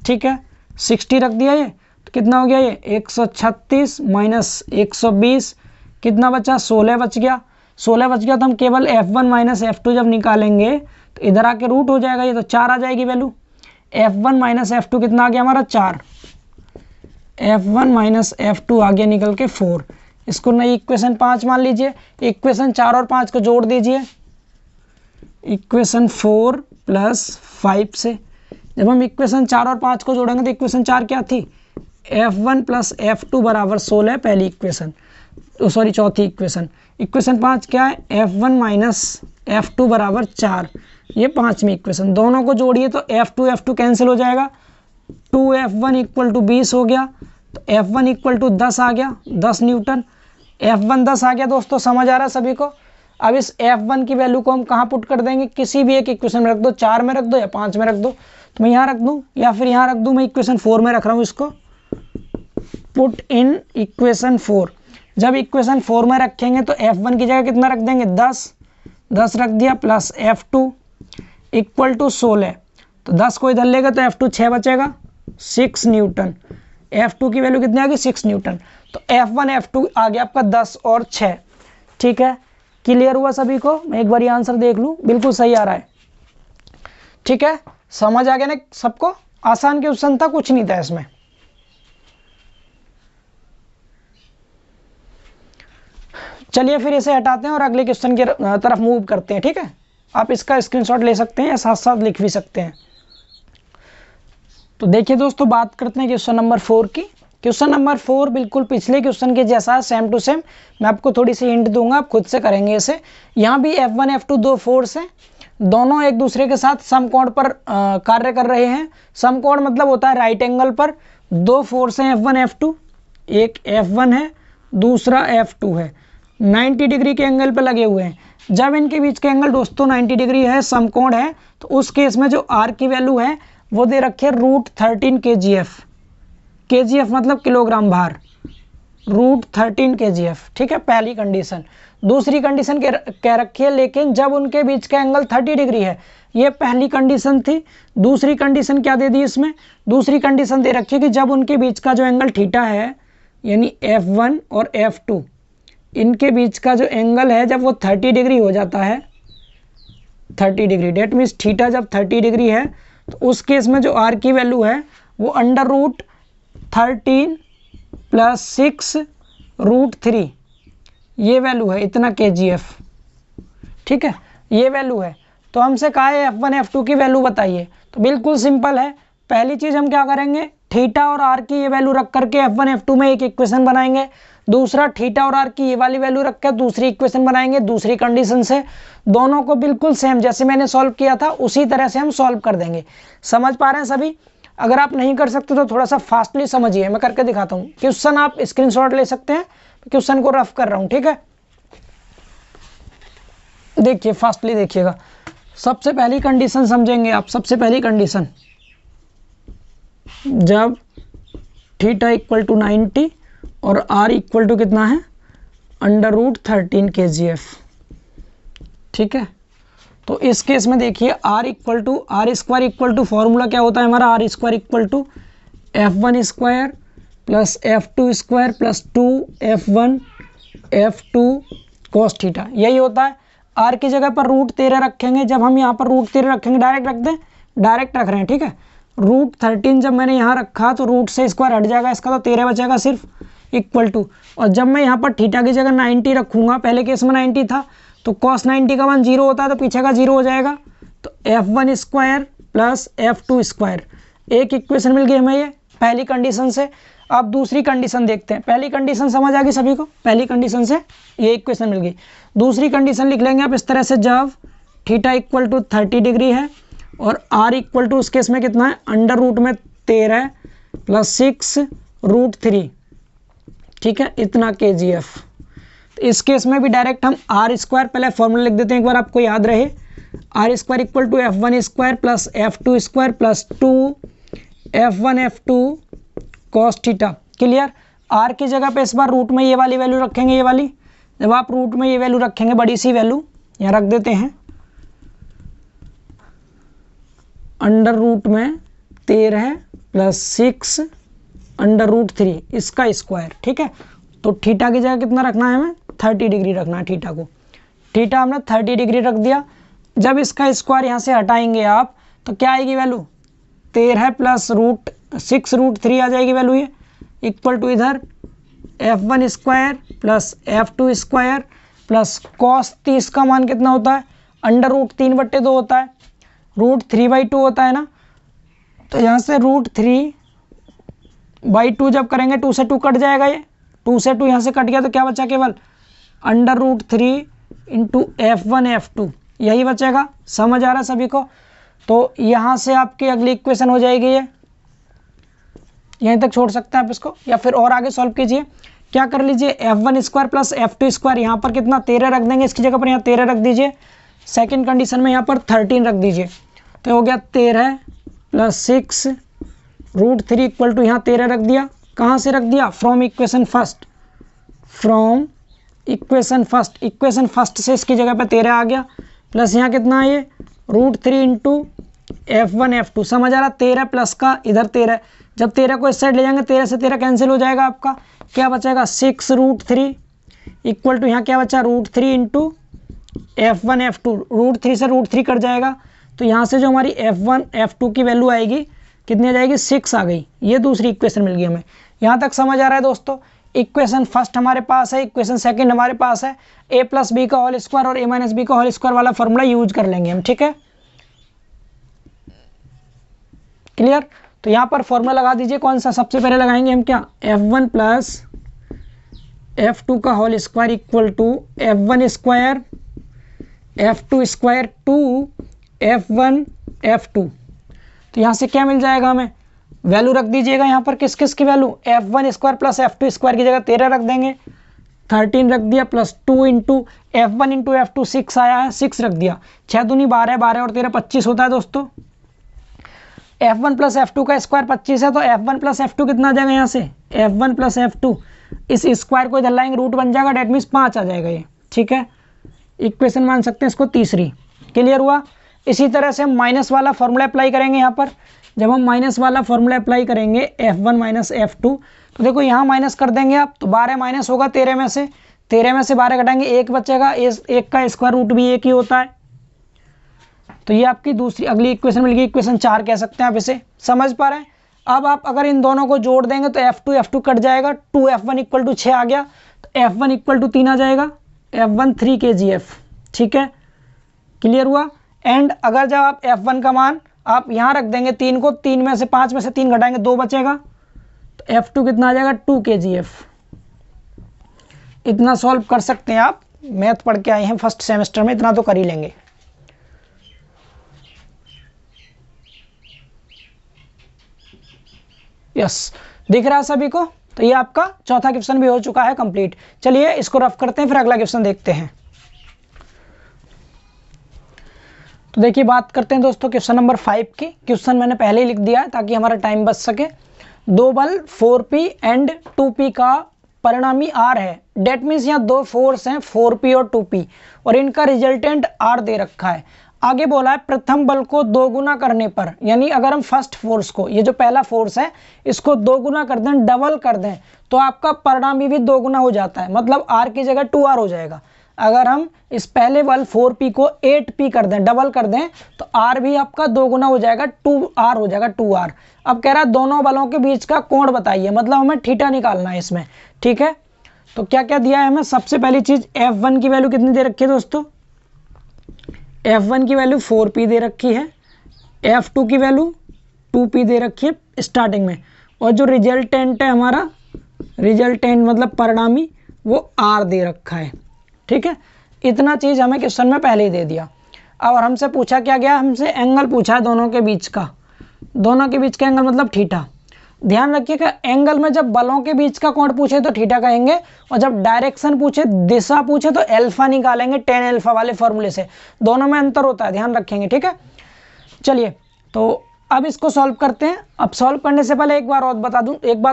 ठीक है, 60 रख दिया। ये तो कितना हो गया, ये 136 माइनस 120 कितना बचा, 16 बच गया। 16 बच गया तो हम केवल F1 माइनस F2 जब निकालेंगे तो इधर आके रूट हो जाएगा, ये तो 4 आ जाएगी वैल्यू। F1 माइनस F2 कितना आ गया हमारा, 4। F1 माइनस F2 आ गया निकल के 4। इसको नई इक्वेशन 5 मान लीजिए। इक्वेशन 4 और 5 को जोड़ दीजिए, इक्वेशन 4 प्लस 5 से। जब हम इक्वेशन 4 और 5 को जोड़ेंगे तो इक्वेशन 4 क्या थी, F1 प्लस F2 बराबर 16 पहली इक्वेशन, सॉरी चौथी इक्वेशन। इक्वेशन 5 क्या है, F1 माइनस F2 बराबर 4, ये 5वीं इक्वेशन। दोनों को जोड़िए तो F2 कैंसिल हो जाएगा, 2F1 इक्वल टू 20 हो गया। तो F1 इक्वल टू 10 आ गया, 10 न्यूटन। F1 10 आ गया दोस्तों, समझ आ रहा है सभी को। अब इस F1 की वैल्यू को हम कहाँ पुट कर देंगे, किसी भी एक इक्वेशन में रख दो, 4 में रख दो या 5 में रख दो। तो मैं यहाँ रख दूँ या फिर यहाँ रख दूँ, मैं इक्वेशन 4 में रख रहा हूँ इसको, पुट इन इक्वेशन 4। जब इक्वेशन 4 में रखेंगे तो F1 की जगह कितना रख देंगे, 10 रख दिया, प्लस F2 इक्वल टू 16। तो 10 को इधर लेगा तो F2 6 बचेगा, 6 न्यूटन। F2 की वैल्यू कितनी आ गई, 6 न्यूटन। तो F1 F2 आ गया आपका 10 और 6। ठीक है, क्लियर हुआ सभी को। मैं एक बार ये आंसर देख लूँ, बिल्कुल सही आ रहा है। ठीक है, समझ आ गया ना सबको, आसान क्वेश्चन था, कुछ नहीं था इसमें। चलिए फिर इसे हटाते हैं और अगले क्वेश्चन की तरफ मूव करते हैं। ठीक है, आप इसका स्क्रीनशॉट ले सकते हैं या साथ साथ लिख भी सकते हैं। तो देखिए दोस्तों, बात करते हैं क्वेश्चन नंबर 4 की। क्वेश्चन नंबर 4 बिल्कुल पिछले क्वेश्चन के जैसा है, सेम टू सेम। मैं आपको थोड़ी सी हिंट दूंगा, आप खुद से करेंगे इसे। यहाँ भी F1 F2 दो फोर्स हैं, दोनों एक दूसरे के साथ समकोण पर कार्य कर रहे हैं। समकोण मतलब होता है राइट एंगल पर। दो फोर्स हैं F1 F2, एक F1 है, दूसरा F2 है, 90 डिग्री के एंगल पे लगे हुए हैं। जब इनके बीच का एंगल दोस्तों 90 डिग्री है, समकोण है, तो उस केस में जो R की वैल्यू है वो दे रखी है √13 kgf। kgf मतलब किलोग्राम भार, √13 kgf, ठीक है, पहली कंडीशन। दूसरी कंडीशन कह रखी है लेकिन जब उनके बीच का एंगल 30 डिग्री है, ये पहली कंडीशन थी। दूसरी कंडीशन क्या दे दी इसमें? दूसरी कंडीशन दे रखी है कि जब उनके बीच का जो एंगल थीटा है, यानी F1 और F2, इनके बीच का जो एंगल है जब वो 30 डिग्री हो जाता है, 30 डिग्री, डेट मीन्स थीटा जब 30 डिग्री है, तो उस केस में जो R की वैल्यू है वो √13 + 6 √3, ये वैल्यू है, इतना kgf, ठीक है, ये वैल्यू है। तो हमसे कहा है F1 F2 की वैल्यू बताइए, तो बिल्कुल सिंपल है। पहली चीज़ हम क्या करेंगे, थीटा और R की ये वैल्यू रख करके F1 F2 में एक इक्वेशन बनाएंगे। दूसरा, थीटा और R की ये वाली वैल्यू रख कर दूसरी इक्वेशन बनाएंगे दूसरी कंडीशन से। दोनों को बिल्कुल सेम जैसे मैंने सॉल्व किया था उसी तरह से हम सॉल्व कर देंगे। समझ पा रहे हैं सभी? अगर आप नहीं कर सकते तो थोड़ा सा फास्टली समझिए, मैं करके दिखाता हूँ। क्वेश्चन आप स्क्रीनशॉट ले सकते हैं, क्वेश्चन को रफ कर रहा हूँ, ठीक है। देखिए फास्टली देखिएगा। सबसे पहली कंडीशन समझेंगे आप। सबसे पहली कंडीशन, जब थीटा इक्वल टू 90 और R इक्वल टू कितना है, √13 kgf, ठीक है। तो इस केस में देखिए R square equal to formula क्या होता है हमारा, R square equal to F1 square plus F2 square plus 2F1 F2 cos theta, यही होता है। R की जगह पर √13 रखेंगे। जब हम यहाँ पर √13 रखेंगे, डायरेक्ट रख दें, डायरेक्ट रख रहे हैं, ठीक है। √13 जब मैंने यहाँ रखा तो रूट से स्क्वायर हट जाएगा, इसका तो 13 बचेगा सिर्फ, इक्वल टू। और जब मैं यहाँ पर थीटा की जगह 90 रखूँगा, पहले केस में 90 था, तो cos 90 का मान 0 होता है, तो पीछे का 0 हो जाएगा। तो F1 square plus F2 square, एक इक्वेशन मिल गई हमें ये पहली कंडीशन से। अब दूसरी कंडीशन देखते हैं। पहली कंडीशन समझ आ गई सभी को? पहली कंडीशन से ये इक्वेशन मिल गई। दूसरी कंडीशन लिख लेंगे आप इस तरह से, जब थीटा इक्वल टू 30 डिग्री है और R इक्वल टू उस केस में कितना है, √13 + 6 √3, ठीक है, इतना kgf। तो इस केस में भी डायरेक्ट हम R स्क्वायर, पहले फॉर्मूला लिख देते हैं एक बार आपको याद रहे। R square equal to F1 square plus F2 square plus 2F1 F2 cos theta, clear. R की जगह पे इस बार रूट में ये वाली वैल्यू रखेंगे, ये वाली। जब आप रूट में ये वैल्यू रखेंगे, बड़ी सी वैल्यू यहाँ रख देते हैं, √13 + 6 √3, इसका स्क्वायर, ठीक है। तो थीटा की जगह कितना रखना है हमें, 30 डिग्री रखना है थीटा को। थीटा हमने 30 डिग्री रख दिया। जब इसका स्क्वायर यहाँ से हटाएंगे आप, तो क्या आएगी वैल्यू, 13 + 6 √3 आ जाएगी वैल्यू, ये इक्वल टू इधर F1 square plus F2 square plus cos 30 का मान कितना होता है, √3/2 होता है, √3/2 होता है ना। तो यहाँ से √3/2 जब करेंगे, 2 से 2 कट जाएगा, ये 2 से 2 यहाँ से कट गया, तो क्या बचा केवल √3 × F1 F2, यही बचेगा। समझ आ रहा है सभी को? तो यहाँ से आपकी अगली इक्वेशन हो जाएगी, ये यहीं तक छोड़ सकते हैं आप इसको, या फिर और आगे सॉल्व कीजिए। क्या कर लीजिए, F1 square plus F2 square, यहाँ पर कितना 13 रख देंगे, इसकी जगह पर यहाँ 13 रख दीजिए। सेकंड कंडीशन में यहाँ पर 13 रख दीजिए, तो हो गया 13 + 6 √3 इक्वल टू यहाँ 13 रख दिया। कहाँ से रख दिया, from equation first, from equation first. Equation first से इसकी जगह पर 13 आ गया, प्लस यहाँ कितना है ये √3 × F1 F2। समझ आ रहा, 13 प्लस का इधर 13, जब 13 को इस साइड ले जाएंगे, 13 से 13 कैंसिल हो जाएगा, आपका क्या बचेगा 6 √3 इक्वल टू यहाँ क्या बचा √3 × F1 F2, √3 से √3 कट जाएगा, तो यहाँ से जो हमारी F1 F2 की वैल्यू आएगी कितनी आ जाएगी, 6 आ गई। ये दूसरी इक्वेशन मिल गई हमें। यहाँ तक समझ आ रहा है दोस्तों? इक्वेशन फर्स्ट हमारे पास है, इक्वेशन सेकंड हमारे पास है। a + b का होल स्क्वायर और a - b का होल स्क्वायर वाला फॉर्मूला यूज कर लेंगे हम, ठीक है, क्लियर। तो यहाँ पर फॉर्मूला लगा दीजिए, कौन सा सबसे पहले लगाएंगे हम, क्या, F1 + F2 का whole square equal to F1 square F2 square 2F1 F2। तो यहाँ से क्या मिल जाएगा हमें, वैल्यू रख दीजिएगा यहाँ पर किस किस की value, f1 square plus f2 square की जगह 13 रख देंगे, 13 रख दिया, plus 2 into f1 into f2 6 आया है, 6 रख दिया, 6 दूनी 12, 12 और 13 25 होता है दोस्तों। f1 प्लस f2 का स्क्वायर 25 है, तो f1 प्लस f2 कितना आ जाएगा यहाँ से, f1 प्लस f2 इस स्क्वायर को इधर लाएंगे, रूट बन जाएगा, डेट मीन्स 5 आ जाएगा ये, ठीक है। इक्वेशन मान सकते हैं इसको तीसरी। क्लियर हुआ। इसी तरह से हम माइनस वाला फॉर्मूला अप्लाई करेंगे यहाँ पर। जब हम माइनस वाला फॉर्मूला अप्लाई करेंगे f1 माइनस f2, तो देखो यहाँ माइनस कर देंगे आप, तो 12 माइनस होगा 13 में से, 13 में से 12 घटाएंगे, 1 बचेगा, एक का स्क्वायर रूट भी 1 ही होता है। तो ये आपकी दूसरी अगली इक्वेशन मिल गई, इक्वेशन 4 कह सकते हैं आप इसे। समझ पा रहे हैं। अब आप अगर इन दोनों को जोड़ देंगे तो f2 कट जाएगा, 2f1 इक्वल टू 6 आ गया, तो f1 इक्वल टू 3 आ जाएगा, f1 3 kgf, ठीक है। क्लियर हुआ। एंड अगर जब आप f1 का मान आप यहाँ रख देंगे 3 को, 3 में से 5 में से 3 घटाएंगे 2 बचेगा, तो f2 कितना आ जाएगा 2 kgf। इतना सॉल्व कर सकते हैं आप, मैथ पढ़ के आए हैं फर्स्ट सेमेस्टर में, इतना तो कर ही लेंगे। यस, दिख रहा है सभी को। तो ये आपका चौथा क्वेश्चन भी हो चुका है कंप्लीट। चलिए इसको रफ करते हैं, फिर अगला क्वेश्चन देखते हैं। तो देखिए बात करते हैं दोस्तों क्वेश्चन नंबर 5 की। क्वेश्चन मैंने पहले ही लिख दिया है ताकि हमारा टाइम बच सके। दो बल 4p एंड 2p का परिणामी r है, डेट मीन्स यहाँ दो फोर्स हैं 4p और 2p, और इनका रिजल्टेंट r दे रखा है। आगे बोला है प्रथम बल को दोगुना करने पर, यानी अगर हम फर्स्ट फोर्स को, ये जो पहला फोर्स है इसको दोगुना कर दें, डबल कर दें, तो आपका परिणामी भी दोगुना हो जाता है, मतलब r की जगह 2r हो जाएगा। अगर हम इस पहले बल 4p को 8p कर दें, डबल कर दें, तो r भी आपका दोगुना हो जाएगा, 2r हो जाएगा, 2r। अब कह रहा है दोनों बलों के बीच का कोण बताइए, मतलब हमें थीटा निकालना है इसमें, ठीक है। तो क्या क्या दिया है हमें, सबसे पहली चीज f1 की वैल्यू कितनी दे रखी है दोस्तों, f1 की वैल्यू 4p दे रखी है, f2 की वैल्यू 2p दे रखी है स्टार्टिंग में, और जो रिजल्टेंट है हमारा, रिजल्टेंट मतलब परिणामी, वो r दे रखा है, ठीक है। इतना चीज हमें क्वेश्चन में पहले ही दे दिया। अब हमसे पूछा क्या गया, हमसे एंगल पूछा है दोनों के बीच का, दोनों के बीच का एंगल मतलब थीटा। ध्यान रखिएगा, एंगल में जब बलों के बीच का कोण पूछे तो थीटा कहेंगे, और जब डायरेक्शन पूछे, दिशा पूछे, तो अल्फा निकालेंगे tan अल्फा वाले फॉर्मूले से। दोनों में अंतर होता है, ध्यान रखेंगे, ठीक है। चलिए तो अब इसको सॉल्व करते हैं। अब सॉल्व करने से पहले एक बात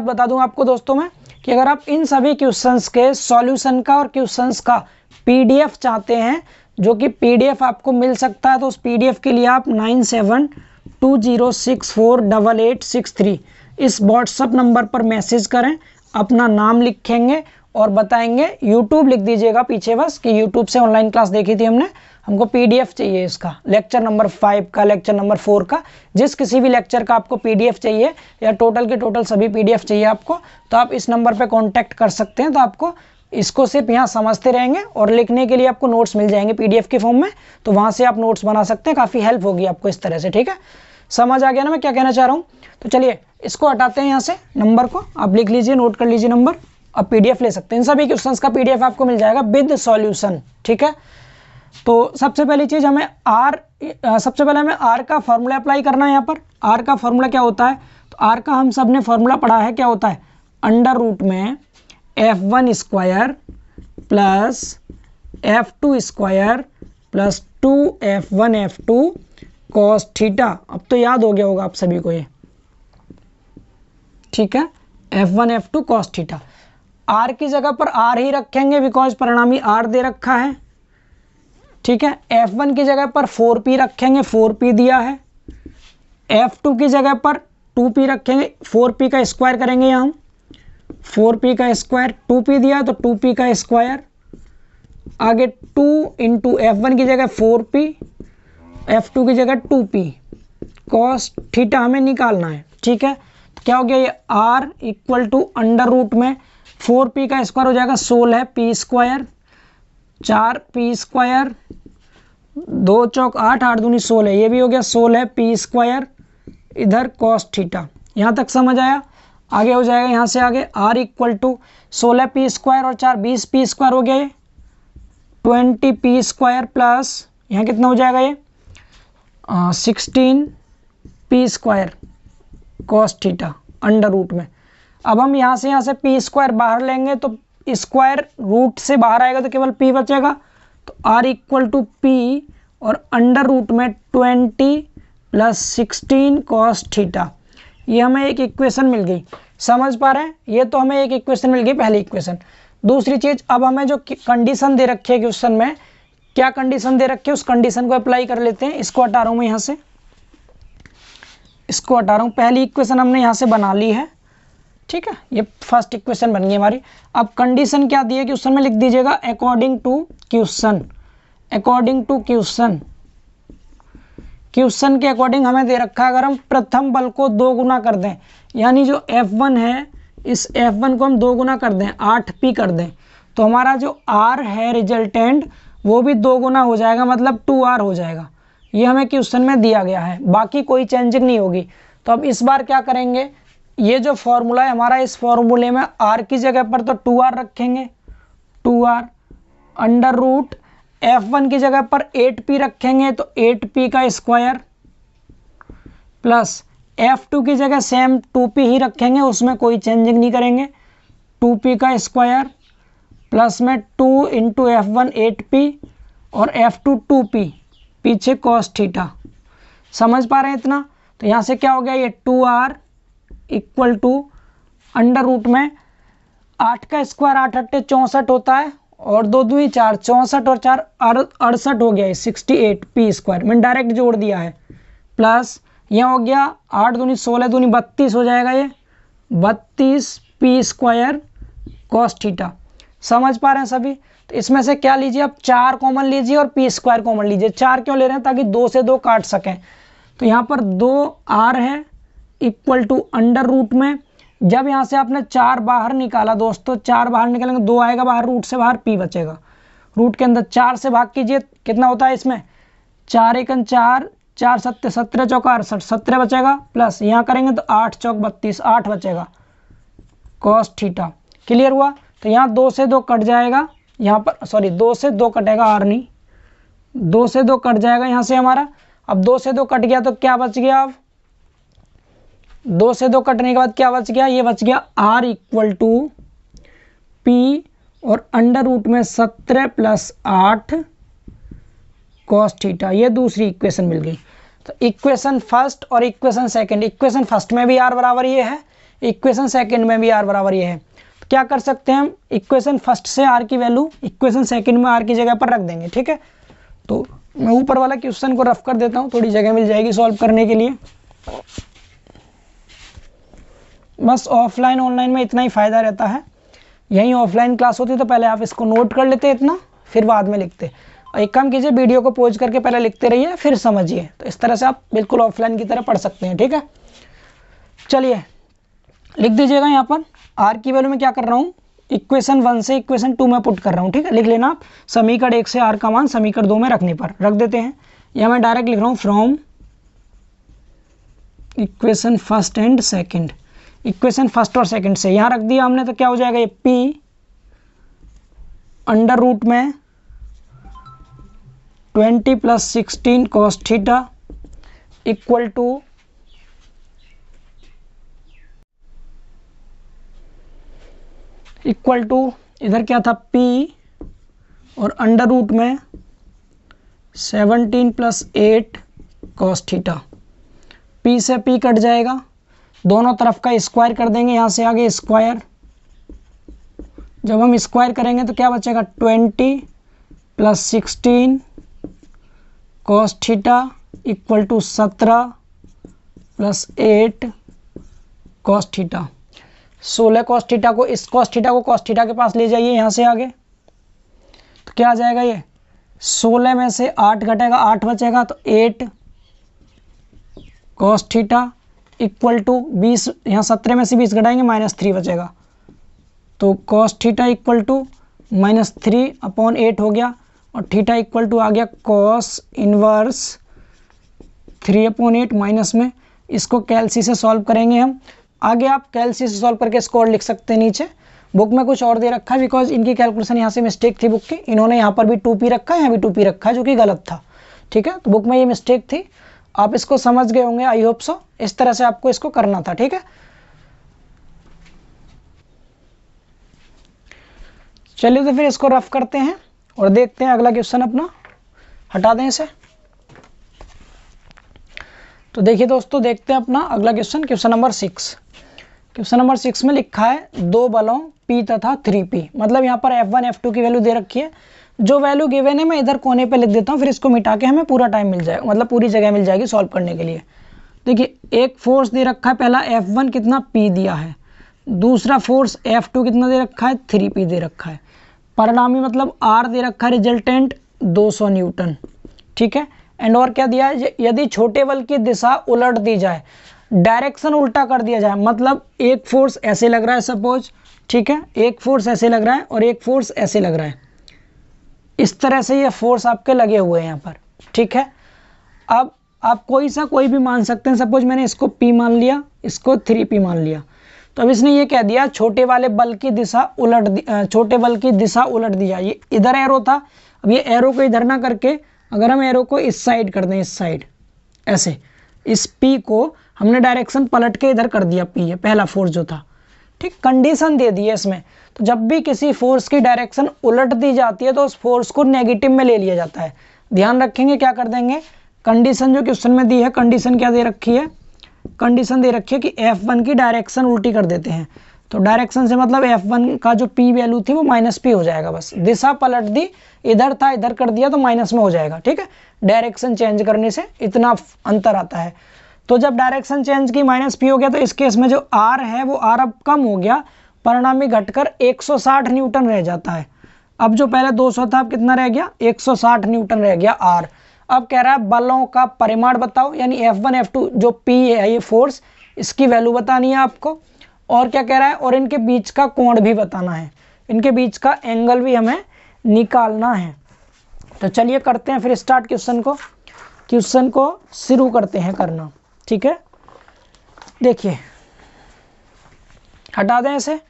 बता दूं आपको दोस्तों में, कि अगर आप इन सभी क्वेश्चंस के सॉल्यूशन का और क्वेश्चंस का पीडीएफ चाहते हैं, जो कि पीडीएफ आपको मिल सकता है, तो उस पीडीएफ के लिए आप 9720648863 इस व्हाट्सएप नंबर पर मैसेज करें, अपना नाम लिखेंगे और बताएंगे, यूट्यूब लिख दीजिएगा पीछे बस, कि यूट्यूब से ऑनलाइन क्लास देखी थी हमने, हमको पीडीएफ चाहिए इसका, लेक्चर नंबर 5 का, लेक्चर नंबर 4 का, जिस किसी भी लेक्चर का आपको पीडीएफ चाहिए, या टोटल के टोटल सभी पीडीएफ चाहिए आपको, तो आप इस नंबर पे कांटेक्ट कर सकते हैं। तो आपको इसको सिर्फ यहाँ समझते रहेंगे, और लिखने के लिए आपको नोट्स मिल जाएंगे पीडीएफ के फॉर्म में, तो वहाँ से आप नोट्स बना सकते हैं, काफ़ी हेल्प होगी आपको इस तरह से, ठीक है। समझ आ गया ना मैं क्या कहना चाह रहा हूँ। तो चलिए इसको हटाते हैं यहाँ से, नंबर को आप लिख लीजिए, नोट कर लीजिए नंबर, अब पीडीएफ ले सकते हैं। इन सभी क्वेश्चंस का पीडीएफ आपको मिल जाएगा विद सॉल्यूशन, ठीक है। तो सबसे पहली चीज हमें सबसे पहले हमें आर का फॉर्मूला अप्लाई करना है। यहाँ पर आर का फॉर्मूला क्या होता है, तो आर का हम सब ने फॉर्मूला पढ़ा है, क्या होता है, अंडर रूट में f1 square plus f2 square plus 2f1 f2 cos theta. अब तो याद हो गया होगा आप सभी को ये, ठीक है, f1 f2 cos theta. r की जगह पर r ही रखेंगे, बिकॉज परिणामी r दे रखा है, ठीक है। f1 की जगह पर 4p रखेंगे, 4p दिया है। f2 की जगह पर 2p रखेंगे, 4p का स्क्वायर करेंगे यहाँ, 4p का स्क्वायर, 2p दिया तो 2p का स्क्वायर, आगे 2 इंटू f1 की जगह 4p, f2 की जगह 2p कॉस थीटा हमें निकालना है, ठीक है। तो क्या हो गया, ये r equal to under root में 4p का स्क्वायर हो जाएगा 16 p स्क्वायर, 4p स्क्वायर, 2 चौक 8, 8 दूनी 16, ये भी हो गया 16 p स्क्वायर, इधर कॉस थीटा। यहाँ तक समझ आया। आगे हो जाएगा यहाँ से आगे r equal to 16 p square और 4 20 p स्क्वायर हो गया, ये 20 p स्क्वायर प्लस यहाँ कितना हो जाएगा, ये 16 p square, cos theta under root में। अब हम यहाँ से पी स्क्वायर बाहर लेंगे तो स्क्वायर रूट से बाहर आएगा तो केवल पी बचेगा, तो आर इक्वल टू पी और अंडर रूट में 20 प्लस 16 कॉस थीटा। ये हमें एक इक्वेशन मिल गई, समझ पा रहे हैं? ये तो हमें एक इक्वेशन मिल गई, पहली इक्वेशन। दूसरी चीज़, अब हमें जो कंडीशन दे रखी है क्वेश्चन में, क्या कंडीशन दे रखी है उस कंडीशन को अप्लाई कर लेते हैं। इसको हटा रहा हूँ मैं यहाँ से, इसको हटा रहा हूँ। पहली इक्वेशन हमने यहाँ से बना ली है, ठीक है, ये फर्स्ट इक्वेशन बन गई हमारी। अब कंडीशन क्या दी है क्वेश्चन में, लिख दीजिएगा according to question. According to question, question के अकॉर्डिंग हमें दे रखा है अगर हम प्रथम बल को 2 गुना कर दें, यानी जो F1 है इस F1 को हम 2 गुना कर दें, 8P कर दें, तो हमारा जो R है रिजल्टेंट वो भी 2 गुना हो जाएगा, मतलब 2R हो जाएगा। ये हमें क्वेश्चन में दिया गया है, बाकी कोई चेंजिंग नहीं होगी। तो अब इस बार क्या करेंगे, ये जो फॉर्मूला है हमारा, इस फॉर्मूले में R की जगह पर तो 2R रखेंगे, 2R अंडर रूट F1 की जगह पर 8P रखेंगे तो 8P का स्क्वायर प्लस F2 की जगह सेम 2P ही रखेंगे, उसमें कोई चेंजिंग नहीं करेंगे, 2P का स्क्वायर प्लस में 2 इंटू F1 8P और F2 2P, पीछे कॉस थीटा। समझ पा रहे हैं इतना? तो यहाँ से क्या हो गया, ये 2R equal to under root में 8 का स्क्वायर 8 अट्ठे 64 होता है और 2 दूनी 4, 64 और 4 68 हो गया है, 68 पी स्क्वायर मैंने डायरेक्ट जोड़ दिया है, प्लस यहाँ हो गया 8 दूनी 16 दूनी 32 हो जाएगा, ये 32 पी स्क्वायर कॉस थीटा। समझ पा रहे हैं सभी? तो इसमें से क्या लीजिए, अब 4 कॉमन लीजिए और पी स्क्वायर कॉमन लीजिए। 4 क्यों ले रहे हैं, ताकि 2 से 2 काट सकें। तो यहाँ पर 2R है इक्वल टू अंडर रूट में, जब यहाँ से आपने 4 बाहर निकाला दोस्तों, 4 बाहर निकालेंगे 2 आएगा बाहर, रूट से बाहर P बचेगा, रूट के अंदर 4 से भाग कीजिए, कितना होता है इसमें 4 एकन 4, 4 सत्ते 17 चौका 68, 17 बचेगा, प्लस यहाँ करेंगे तो 8 चौक 32, 8 बचेगा कॉस थीटा। क्लियर हुआ? तो यहाँ 2 से 2 कट जाएगा, यहाँ पर सॉरी 2 से 2 कटेगा, आर नहीं, 2 से 2 कट जाएगा यहाँ से हमारा। अब 2 से 2 कट गया तो क्या बच गया, अब 2 से 2 कटने के बाद क्या बच गया, ये बच गया R इक्वल टू P और अंडर रूट में 17 प्लस 8 कॉस थीटा। ये दूसरी इक्वेशन मिल गई। तो इक्वेशन फर्स्ट और इक्वेशन सेकंड, इक्वेशन फर्स्ट में भी R बराबर ये है, इक्वेशन सेकंड में भी R बराबर ये है। तो क्या कर सकते हैं हम, इक्वेशन फर्स्ट से R की वैल्यू इक्वेशन सेकंड में R की जगह पर रख देंगे, ठीक है। तो मैं ऊपर वाला क्वेश्चन को रफ कर देता हूँ, थोड़ी जगह मिल जाएगी सॉल्व करने के लिए। बस ऑफलाइन ऑनलाइन में इतना ही फ़ायदा रहता है, यहीं ऑफलाइन क्लास होती तो पहले आप इसको नोट कर लेते इतना, फिर बाद में लिखते। और एक काम कीजिए, वीडियो को पॉज करके पहले लिखते रहिए फिर समझिए, तो इस तरह से आप बिल्कुल ऑफलाइन की तरह पढ़ सकते हैं, ठीक है। चलिए लिख दीजिएगा, यहाँ पर R की वैल्यू में क्या कर रहा हूँ, इक्वेशन 1 से इक्वेशन 2 में पुट कर रहा हूँ, ठीक है। लिख लेना आप, समीकरण 1 से R का मान समीकरण 2 में रखने पर रख देते हैं। या मैं डायरेक्ट लिख रहा हूँ from equation first and second, equation first और सेकंड से यहाँ रख दिया हमने, तो क्या हो जाएगा, ये P अंडर रूट में 20 plus 16 cos theta equal to इधर क्या था P और अंडर रूट में 17 प्लस 8 कॉस थीटा। P से P कट जाएगा, दोनों तरफ का स्क्वायर कर देंगे, यहाँ से आगे स्क्वायर, जब हम स्क्वायर करेंगे तो क्या बचेगा 20 plus 16 cos theta equal to 17 plus 8 cos theta. 16 cos theta को, इस कॉस थीटा को कॉस थीटा के पास ले जाइए यहाँ से आगे, तो क्या आ जाएगा, ये 16 में से 8 घटेगा 8 बचेगा, तो 8 कॉस थीटा इक्वल टू 20, यहाँ 17 में से 20 घटाएंगे -3 बचेगा, तो cos theta equal to -3 upon 8 हो गया, और थीटा इक्वल टू आ गया कॉस इनवर्स 3/8 माइनस में। इसको कैलसी से सॉल्व करेंगे हम, आगे आप कैलसी से सॉल्व करके इसको और लिख सकते हैं। नीचे बुक में कुछ और दे रखा है, बिकॉज इनकी कैलकुलेशन यहाँ से मिस्टेक थी बुक की, इन्होंने यहाँ पर भी 2p रखा है, यहाँ भी 2p रखा है, जो कि गलत था, ठीक है। तो बुक में ये मिस्टेक थी, आप इसको समझ गए होंगे, आई होप सो। इस तरह से आपको इसको करना था, ठीक है। चलिए तो फिर इसको रफ करते हैं और देखते हैं अगला क्वेश्चन अपना। हटा दें इसे। तो देखिए दोस्तों, देखते हैं अपना अगला question, question number 6। Question number 6 में लिखा है 2 बलों P तथा 3P, मतलब यहाँ पर F1 F2 की वैल्यू दे रखी है। जो वैल्यू गिवन है मैं इधर कोने पे लिख देता हूँ, फिर इसको मिटा के हमें पूरा टाइम मिल जाएगा, मतलब पूरी जगह मिल जाएगी सॉल्व करने के लिए। देखिए, एक फोर्स दे रखा है, पहला F1 कितना P दिया है, दूसरा फोर्स F2 कितना दे रखा है, 3P दे रखा है। परिणामी मतलब R दे रखा है, रिजल्टेंट 200 न्यूटन, ठीक है। एंड और क्या दिया है, यदि छोटे बल की दिशा उलट दी जाए, डायरेक्शन उल्टा कर दिया जाए, मतलब एक फोर्स ऐसे लग रहा है सपोज, ठीक है, एक फोर्स ऐसे लग रहा है और एक फोर्स ऐसे लग रहा है, इस तरह से ये फोर्स आपके लगे हुए हैं यहाँ पर, ठीक है। अब आप कोई भी मान सकते हैं, सपोज मैंने इसको P मान लिया, इसको 3P मान लिया। तो अब इसने ये कह दिया छोटे वाले बल की दिशा छोटे बल की दिशा उलट दी जाए। ये इधर एरो था, अब ये एरो को इधर ना करके अगर हम एरो को इस साइड कर दें, इस साइड ऐसे, इस P को हमने डायरेक्शन पलट के इधर कर दिया, P है पहला फोर्स जो था, ठीक। कंडीशन दे दी है इसमें, तो जब भी किसी फोर्स की डायरेक्शन उलट दी जाती है तो उस फोर्स को नेगेटिव में ले लिया जाता है। ध्यान रखेंगे, क्या कर देंगे, कंडीशन जो क्वेश्चन में दी है, कंडीशन क्या दे रखी है, कंडीशन दे रखी है कि F1 की डायरेक्शन उल्टी कर देते हैं। तो डायरेक्शन से मतलब F1 का जो P वैल्यू थी वो -P हो जाएगा, बस दिशा पलट दी, इधर था इधर कर दिया तो माइनस में हो जाएगा, ठीक है। डायरेक्शन चेंज करने से इतना अंतर आता है। तो जब डायरेक्शन चेंज की -P हो गया तो इस केस में जो R है वो R अब कम हो गया, परिणामी घटकर 160 न्यूटन रह जाता है। अब जो पहले 200 था अब कितना रह गया, 160 न्यूटन रह गया R। अब कह रहा है बलों का परिमाण बताओ, यानी F1 F2 जो P है ये फोर्स, इसकी वैल्यू बतानी है आपको। और क्या कह रहा है, और इनके बीच का कोण भी बताना है, इनके बीच का एंगल भी हमें निकालना है। तो चलिए करते हैं फिर स्टार्ट क्वेश्चन को शुरू करते हैं करना, ठीक है। देखिए, हटा दें इसे।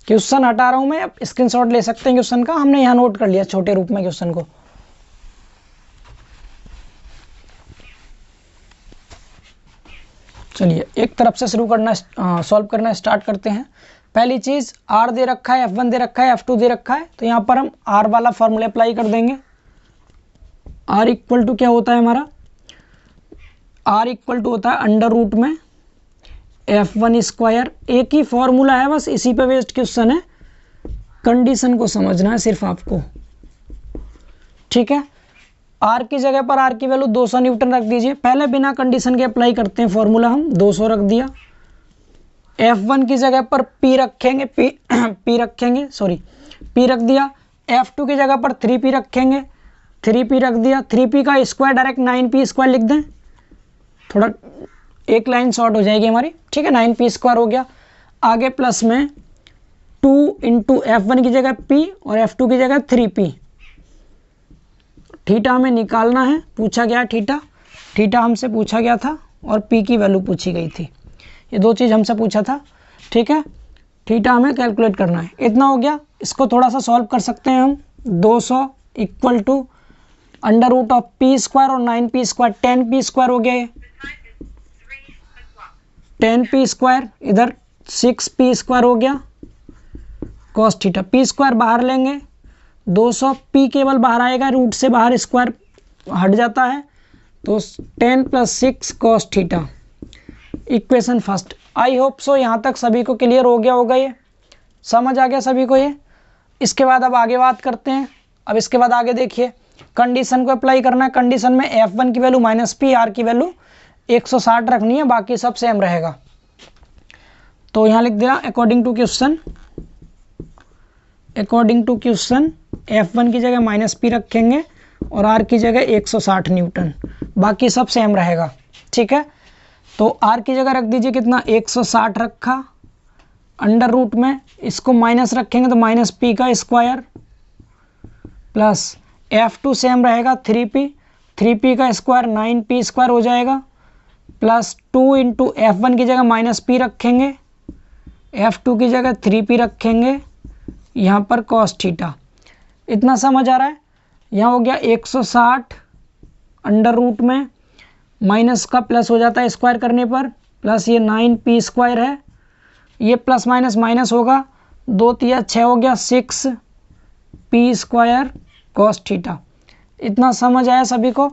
क्वेश्चन हटा रहा हूं मैं, अब स्क्रीनशॉट ले सकते हैं क्वेश्चन का, हमने यहां नोट कर लिया छोटे रूप में क्वेश्चन को। चलिए एक तरफ से शुरू करना, सॉल्व करना स्टार्ट करते हैं। पहली चीज R दे रखा है, F1 दे रखा है, F2 दे रखा है, तो यहाँ पर हम R वाला फॉर्मूला अप्लाई कर देंगे। R इक्वल टू क्या होता है हमारा, R इक्वल टू होता है अंडर रूट में F1 स्क्वायर। एक ही फॉर्मूला है, बस इसी पे बेस्ड क्वेश्चन है, कंडीशन को समझना है सिर्फ आपको, ठीक है। R की जगह पर R की वैल्यू 200 न्यूटन रख दीजिए। पहले बिना कंडीशन के अप्लाई करते हैं फॉर्मूला, हम 200 रख दिया। F1 की जगह पर P रखेंगे, P रख दिया। F2 की जगह पर 3P रखेंगे, 3P रख दिया। 3P का स्क्वायर डायरेक्ट 9P स्क्वायर लिख दें, थोड़ा एक लाइन शॉर्ट हो जाएगी हमारी, ठीक है। 9P स्क्वायर हो गया। आगे प्लस में 2 इंटू F1 की जगह P और F2 की जगह 3P। थीटा हमें निकालना है, पूछा गया थीटा हमसे पूछा गया था और P की वैल्यू पूछी गई थी, ये दो चीज़ हमसे पूछा था, ठीक है। थीटा हमें कैलकुलेट करना है, इतना हो गया। इसको थोड़ा सा सॉल्व कर सकते हैं हम। 200 equal to under root of P square और 9P स्क्वायर, 10P स्क्वायर हो गया, 10P स्क्वायर, इधर 6P स्क्वायर हो गया कॉस थीटा। P स्क्वायर बाहर लेंगे, 200 P केवल बाहर आएगा, रूट से बाहर स्क्वायर हट जाता है, तो 10 + 6 cos theta. Equation first. I hope so यहाँ तक सभी को क्लियर हो गया होगा, ये समझ आ गया सभी को ये। इसके बाद अब आगे बात करते हैं। अब इसके बाद आगे देखिए, कंडीशन को अप्लाई करना है। कंडीशन में F1 की वैल्यू -P, R की वैल्यू 160 रखनी है, बाकी सब सेम रहेगा। तो यहाँ लिख दिया अकॉर्डिंग टू क्वेश्चन F1 की जगह -P रखेंगे और R की जगह 160 न्यूटन, बाकी सब सेम रहेगा, ठीक है। तो R की जगह रख दीजिए कितना, 160 रखा, अंडर रूट में इसको माइनस रखेंगे तो -P का स्क्वायर प्लस F2 सेम रहेगा 3P का स्क्वायर 9P स्क्वायर हो जाएगा, प्लस 2 इंटू F1 की जगह -P रखेंगे, F2 की जगह 3P रखेंगे, यहाँ पर कॉस थीटा। इतना समझ आ रहा है। यहाँ हो गया 160 अंडर रूट में, माइनस का प्लस हो जाता है स्क्वायर करने पर, प्लस ये 9p स्क्वायर है, ये प्लस माइनस माइनस होगा, 2 तिया 6 हो गया 6p स्क्वायर कॉस थीटा। इतना समझ आया सभी को।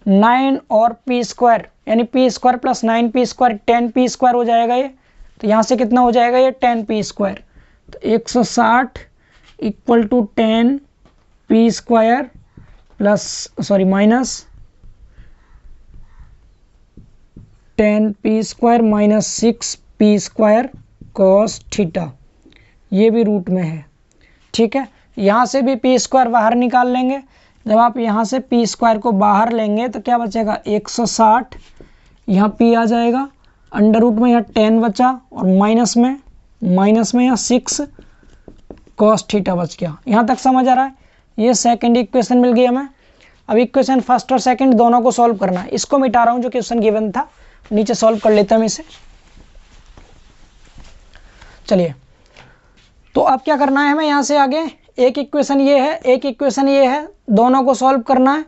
9 और p स्क्वायर यानी p square plus 9p square 10p square हो जाएगा ये। तो यहाँ से कितना हो जाएगा ये 10p स्क्वायर। तो 160 equal to 10p square plus minus 10p square minus 6p square cos theta, ये भी रूट में है। ठीक है, यहाँ से भी p स्क्वायर बाहर निकाल लेंगे। जब आप यहाँ से p स्क्वायर को बाहर लेंगे तो क्या बचेगा 160, यहाँ p आ जाएगा, अंडर रूट में यहाँ 10 बचा और माइनस में यहाँ 6 कॉस थीटा बच गया। यहाँ तक समझ आ रहा है। ये सेकंड इक्वेशन मिल गई हमें। अब इक्वेशन फर्स्ट और सेकंड दोनों को सॉल्व करना है। इसको मिटा रहा हूँ जो क्वेश्चन गिवन था, नीचे सॉल्व कर लेते हैं हम इसे। चलिए, तो अब क्या करना है हमें यहाँ से आगे, एक इक्वेशन ये है, एक इक्वेशन ये है, दोनों को सॉल्व करना है।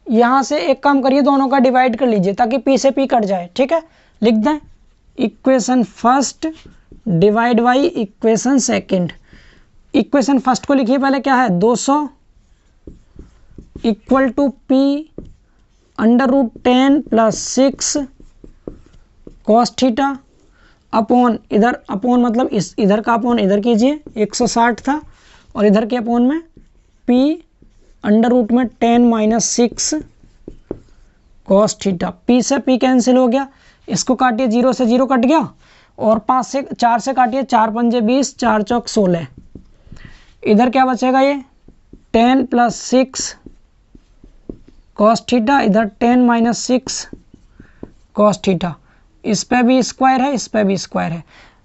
यहाँ से एक काम करिए, दोनों का डिवाइड कर लीजिए ताकि p से p कट जाए। ठीक है, लिख दें equation first divide by equation second. Equation first को लिखिए पहले, क्या है 200 equal to p under root 10 plus 6 cos theta upon, इधर अपॉन मतलब इस इधर का अपॉन इधर कीजिए, 160 था और इधर के अपॉन में p अंडर रूट में 10 माइनस 6 कॉस थीटा। p से p कैंसिल हो गया, इसको काटिए, 0 से 0 कट गया और 4 से काटिए, 4 पंजे 20, 4 चौक 16। इधर क्या बचेगा, ये 10 प्लस 6 कॉस थीटा, इधर 10 माइनस 6 कॉस थीटा। इस पे भी स्क्वायर है, इस पे भी स्क्वायर है,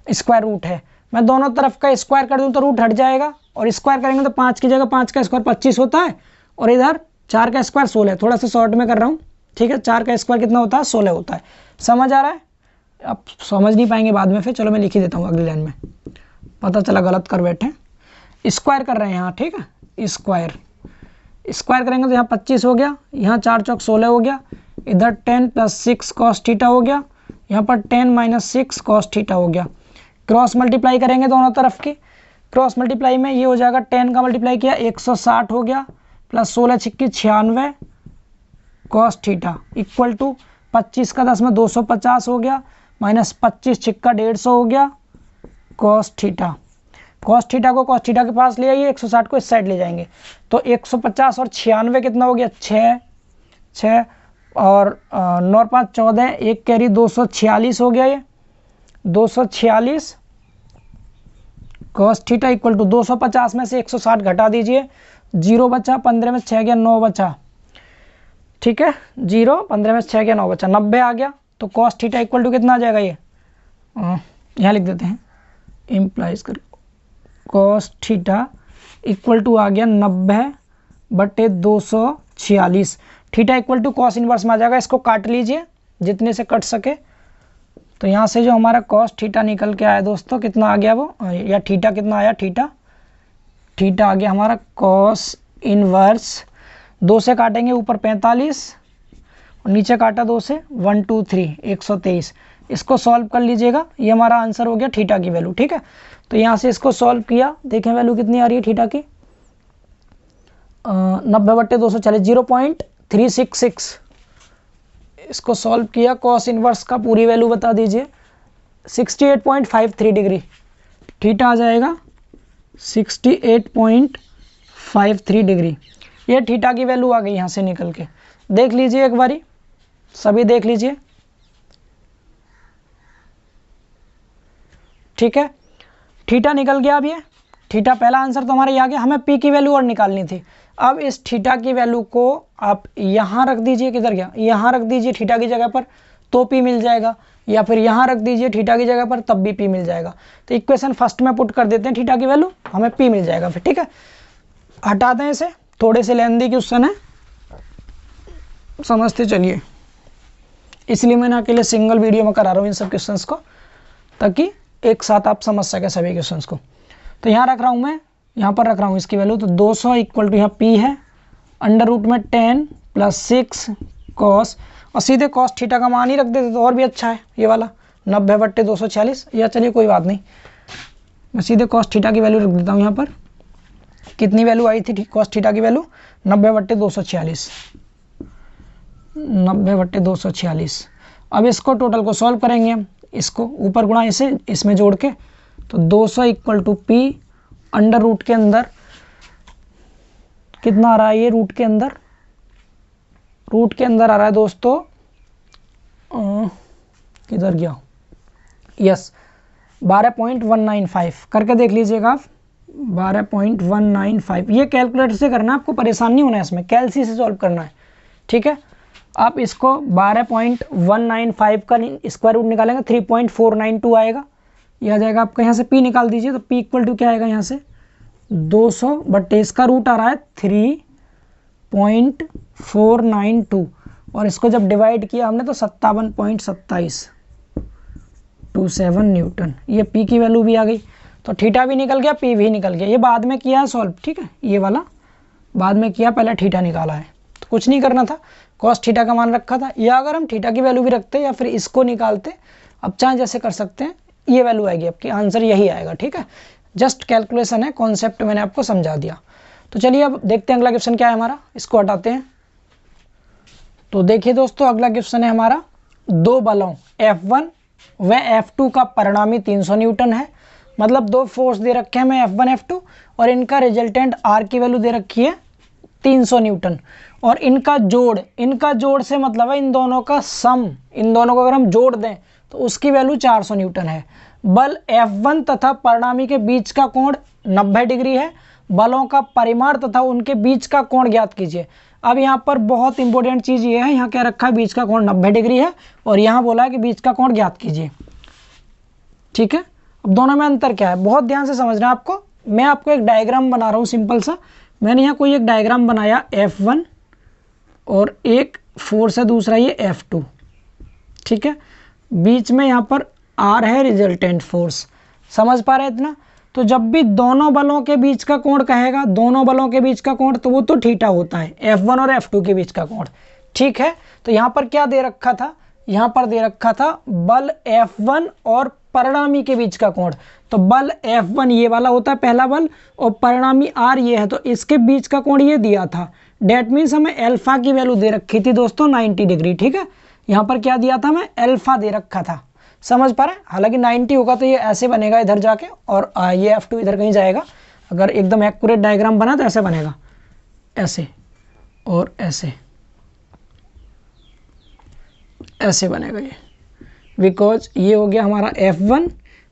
स्क्वायर रूट है। मैं दोनों तरफ का स्क्वायर कर दूं तो रूट हट जाएगा, और स्क्वायर करेंगे तो 5 की जगह 5 का स्क्वायर 25 होता है, और इधर 4 का स्क्वायर 16। थोड़ा सा शॉर्ट में कर रहा हूँ। ठीक है, 4 का स्क्वायर कितना होता है 16 होता है। समझ आ रहा है? आप समझ नहीं पाएंगे बाद में, फिर चलो मैं लिख ही देता हूँ अगली लाइन में, पता चला गलत कर बैठे। स्क्वायर कर रहे हैं यहाँ। ठीक है, स्क्वायर करेंगे तो यहाँ 25 हो गया, यहाँ 4 चौक 16 हो गया, इधर 10 प्लस 6 कॉस थीटा हो गया, यहाँ पर 10 माइनस 6 कॉस थीटा हो गया। क्रॉस मल्टीप्लाई करेंगे दोनों तरफ की, क्रॉस मल्टीप्लाई में ये हो जाएगा 10 का मल्टीप्लाई किया 160 हो गया, प्लस 16 छिक्की 96 कॉस थीटा इक्वल टू 25 का 10 में 250 हो गया, माइनस 25 छिक्का 150 हो गया कॉस थीटा। कॉस थीटा को कॉस थीटा के पास ले आइए, 160 को इस साइड ले जाएंगे तो 150 और 96 कितना हो गया 6 और 9 5 14, एक कैरी 246 हो गया। ये 246 कॉस थीटा इक्वल टू 250 में से 160 घटा दीजिए, 0 बचा, 15 में 6 गया 9 बचा। ठीक है, 0 15 में 6 गया 9 बचा, 90 आ गया। तो कॉस थीटा इक्वल टू कितना आ जाएगा, ये यहाँ लिख देते हैं, इम्प्लाइज कर कॉस थीटा इक्वल टू आ गया 90/246। थीटा इक्वल टू कॉस इनवर्स में आ जाएगा। इसको काट लीजिए जितने से कट सके। तो यहाँ से जो हमारा कॉस थीटा निकल के आया दोस्तों, कितना आ गया वो, या थीटा कितना आया, थीटा आ गया हमारा कॉस इनवर्स, 2 से काटेंगे ऊपर 45 और नीचे काटा 2 से 1 2 3 123। इसको सॉल्व कर लीजिएगा, ये हमारा आंसर हो गया थीटा की वैल्यू। ठीक है, तो यहाँ से इसको सॉल्व किया, देखें वैल्यू कितनी आ रही है थीटा की, 90/240 0.366। इसको सॉल्व किया, कॉस इनवर्स का पूरी वैल्यू बता दीजिए, 68.53 डिग्री। थीटा आ जाएगा 68.53 डिग्री। ये थीटा की वैल्यू आ गई यहाँ से निकल के। देख लीजिए एक बारी, सभी देख लीजिए। ठीक है, थीटा निकल गया। अब ये थीटा पहला आंसर तो हमारा ये आ गया। हमें पी की वैल्यू और निकालनी थी। अब इस थीटा की वैल्यू को आप यहाँ रख दीजिए, किधर गया, यहाँ रख दीजिए थीटा की जगह पर, तो पी मिल जाएगा, या फिर यहाँ रख दीजिए थीटा की जगह पर, तब भी पी मिल जाएगा। तो इक्वेशन फर्स्ट में पुट कर देते हैं थीटा की वैल्यू, हमें पी मिल जाएगा फिर। ठीक है, हटा दें इसे, थोड़े से लेंदी क्वेश्चन है, समझते चलिए। इसलिए मैंने अकेले सिंगल वीडियो में करा रहा हूँ इन सब क्वेश्चंस को, ताकि एक साथ आप समझ सके सभी क्वेश्चंस को। तो यहाँ रख रहा हूँ मैं, यहाँ पर रख रहा हूँ इसकी वैल्यू, तो 200 इक्वल टू यहाँ पी है अंडर रूट में 10 प्लस 6 कॉस, और सीधे कॉस थीटा का मान ही रख देते तो और भी अच्छा है ये वाला 90/246। या चलिए कोई बात नहीं, मैं सीधे कॉस थीटा की वैल्यू रख देता हूँ यहाँ पर। कितनी वैल्यू आई थी कॉस थीटा की वैल्यू? 90/246, 90/246। अब इसको टोटल को सॉल्व करेंगे हम, इसको ऊपर गुणा इसे इसमें जोड़ के, तो 200 equal to p under root के अंदर कितना आ रहा है ये रूट के अंदर आ रहा है दोस्तों, किधर गया, यस 12.195 करके देख लीजिएगा आप, 12.195। ये कैलकुलेटर से करना, आपको परेशान नहीं होना है इसमें, कैलसी से सॉल्व करना है, ठीक है। आप इसको 12.195 का स्क्वायर रूट निकालेंगे 3.492 आएगा, यह आ जाएगा आपका। यहाँ से p निकाल दीजिए, तो p इक्वल टू क्या आएगा यहाँ से 200 बट इसका रूट आ रहा है 3.492, और इसको जब डिवाइड किया हमने तो 57.27 न्यूटन, ये p की वैल्यू भी आ गई। तो थीटा भी निकल गया, p भी निकल गया। ये बाद में किया है सॉल्व, ठीक है, ये वाला बाद में किया, पहले थीटा निकाला है। तो कुछ नहीं करना था, कॉस थीटा का मान रखा था, या अगर हम थीटा की वैल्यू भी रखते या फिर इसको निकालते, अब चाहे जैसे कर सकते हैं, ये वैल्यू आएगी आपकी, आंसर यही आएगा, ठीक है। जस्ट कैलकुलेशन है, कॉन्सेप्ट मैंने आपको समझा दिया। तो चलिए अब देखते हैं अगला क्वेश्चन क्या है हमारा, इसको हटाते हैं। तो देखिए दोस्तों, अगला क्वेश्चन है हमारा, दो बलों F1 व F2 का परिणामी 300 न्यूटन है। मतलब दो फोर्स दे रखे हैं हमें F1 F2, और इनका रिजल्टेंट R की वैल्यू दे रखी है 300 न्यूटन, और इनका जोड़ से मतलब है इन दोनों का सम, इन दोनों को अगर हम जोड़ दें तो उसकी वैल्यू 400 न्यूटन है। बल F1 तथा परिणामी के बीच का कोण 90 डिग्री है। बलों का परिमाण तथा उनके बीच का कोण ज्ञात कीजिए। अब यहाँ पर बहुत इंपॉर्टेंट चीज़ ये है, यहाँ क्या रखा है, बीच का कोण 90 डिग्री है, और यहाँ बोला है कि बीच का कोण ज्ञात कीजिए, ठीक है। अब दोनों में अंतर क्या है, बहुत ध्यान से समझना है आपको। मैं आपको एक डायग्राम बना रहा हूँ सिंपल सा। मैंने यहाँ कोई एक डायग्राम बनाया F1, और एक फोर्स है दूसरा ये F2, ठीक है। बीच में यहाँ पर R है रिजल्टेंट फोर्स, समझ पा रहे हैं इतना। तो जब भी दोनों बलों के बीच का कोण कहेगा, दोनों बलों के बीच का कोण, तो वो तो थीटा होता है, F1 और F2 के बीच का कोण, ठीक है। तो यहाँ पर क्या दे रखा था, यहाँ पर दे रखा था बल F1 और परिणामी के बीच का कोण। तो बल F1 ये वाला होता है पहला बल, और परिणामी R ये है, तो इसके बीच का कोण ये दिया था। डेट मीन्स हमें अल्फा की वैल्यू दे रखी थी दोस्तों 90 डिग्री, ठीक है। यहाँ पर क्या दिया था, मैं अल्फा दे रखा था, समझ पा रहे हैं। हालांकि 90 होगा तो ये ऐसे बनेगा इधर जाके, और ये F2 इधर कहीं जाएगा। अगर एकदम एक्यूरेट डायग्राम बना तो ऐसे बनेगा, ऐसे और ऐसे, ऐसे बनेगा ये, बिकॉज ये हो गया हमारा F1,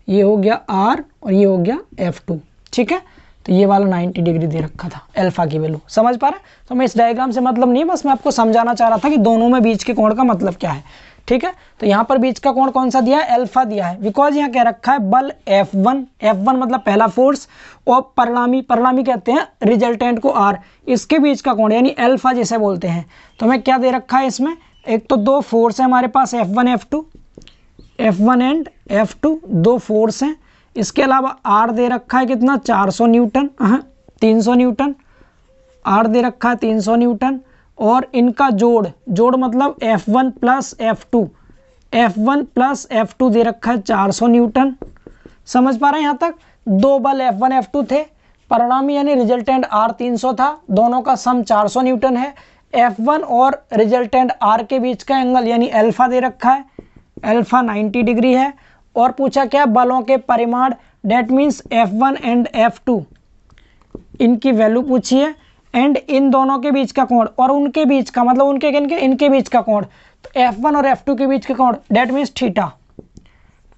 ये हो गया R, और ये हो गया F2, ठीक है। तो ये वाला 90 डिग्री दे रखा था अल्फा की वैल्यू, समझ पा रहे हैं। तो मैं इस डायग्राम से मतलब नहीं, बस मैं आपको समझाना चाह रहा था कि दोनों में बीच के कोण का मतलब क्या है, ठीक है। तो यहाँ पर बीच का कोण कौन सा दिया है, अल्फा दिया है, बिकॉज यहाँ क्या रखा है बल F1 मतलब पहला फोर्स, और परिणामी कहते हैं रिजल्टेंट को R, इसके बीच का कोण यानी अल्फा जिसे बोलते हैं। तो हमें क्या दे रखा है इसमें, एक तो दो फोर्स है हमारे पास F1 एंड F2, दो फोर्स हैं। इसके अलावा R दे रखा है कितना, 400 न्यूटन, 300 न्यूटन, R दे रखा है 300 न्यूटन, और इनका जोड़ मतलब F1 प्लस F2 दे रखा है 400 न्यूटन, समझ पा रहे हैं यहाँ तक। दो बल F1 F2 थे, परिणामी यानी रिजल्टेंट R 300 था, दोनों का सम 400 न्यूटन है। F1 और रिजल्टेंट R के बीच का एंगल यानी अल्फा दे रखा है, अल्फा 90 डिग्री है। और पूछा क्या, बलों के परिमाण, that means F1 and F2, इनकी वैल्यू पूछी है, एंड इन दोनों के बीच का कोण, और उनके बीच का मतलब इनके बीच का कोण। तो F1 और F2 के बीच का कोण, डेट मीन्स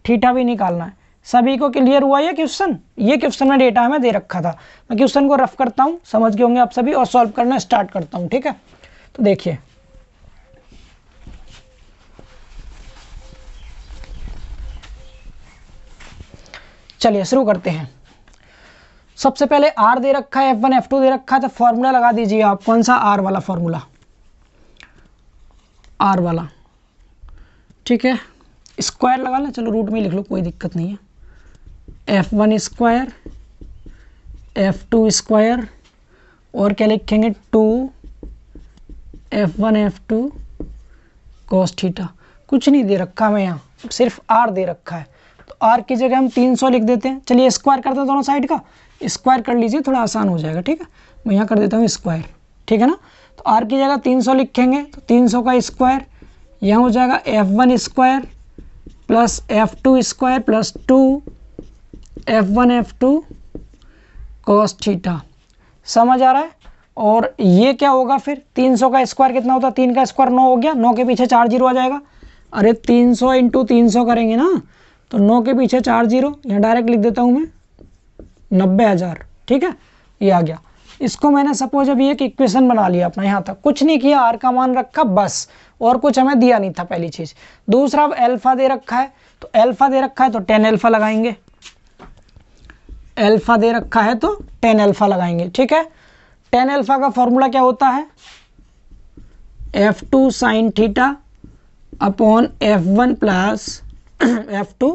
थीटा भी निकालना है। सभी को क्लियर हुआ ये क्वेश्चन? ये क्वेश्चन में डेटा हमें दे रखा था। मैं क्वेश्चन को रफ करता हूँ, समझ गए होंगे आप सभी, और सॉल्व करना स्टार्ट करता हूँ, ठीक है। तो देखिए, चलिए शुरू करते हैं। सबसे पहले R दे रखा है, F1 F2 दे रखा है, तो फॉर्मूला लगा दीजिए आप। कौन सा, R वाला फॉर्मूला, R वाला, ठीक है। स्क्वायर लगा लें, चलो रूट में लिख लो, कोई दिक्कत नहीं है। F1 स्क्वायर F2 स्क्वायर, और क्या लिखेंगे 2 F1 F2 cos थीटा। कुछ नहीं दे रखा हमें यहाँ, सिर्फ R दे रखा है, तो R की जगह हम 300 लिख देते हैं। चलिए स्क्वायर करते हैं दोनों साइड का, स्क्वायर कर लीजिए, थोड़ा आसान हो जाएगा। ठीक है, मैं यहाँ कर देता हूँ स्क्वायर। ठीक है ना, तो R की जगह 300 लिखेंगे तो 300 का स्क्वायर यहाँ हो जाएगा F1 square plus F2 square plus 2 F1 F2 cos theta. समझ आ रहा है। और ये क्या होगा फिर, 300 का स्क्वायर कितना होता है, 3 का स्क्वायर 9 हो गया, 9 के पीछे 4 जीरो आ जाएगा। अरे 300 इंटू 300 करेंगे ना, तो 9 के पीछे 4 जीरो, यहाँ डायरेक्ट लिख देता हूँ मैं 90,000। ठीक है, ये आ गया। इसको मैंने सपोज अभी एक इक्वेशन बना लिया अपना, यहाँ तक कुछ नहीं किया, आर का मान रखा बस, और कुछ हमें दिया नहीं था पहली चीज़। दूसरा, अब एल्फा दे रखा है, तो एल्फा दे रखा है तो 10 एल्फा लगाएंगे, एल्फा दे रखा है तो 10 एल्फा लगाएंगे। ठीक है, 10 एल्फा का फॉर्मूला क्या होता है, F2 sine theta upon F1 plus F2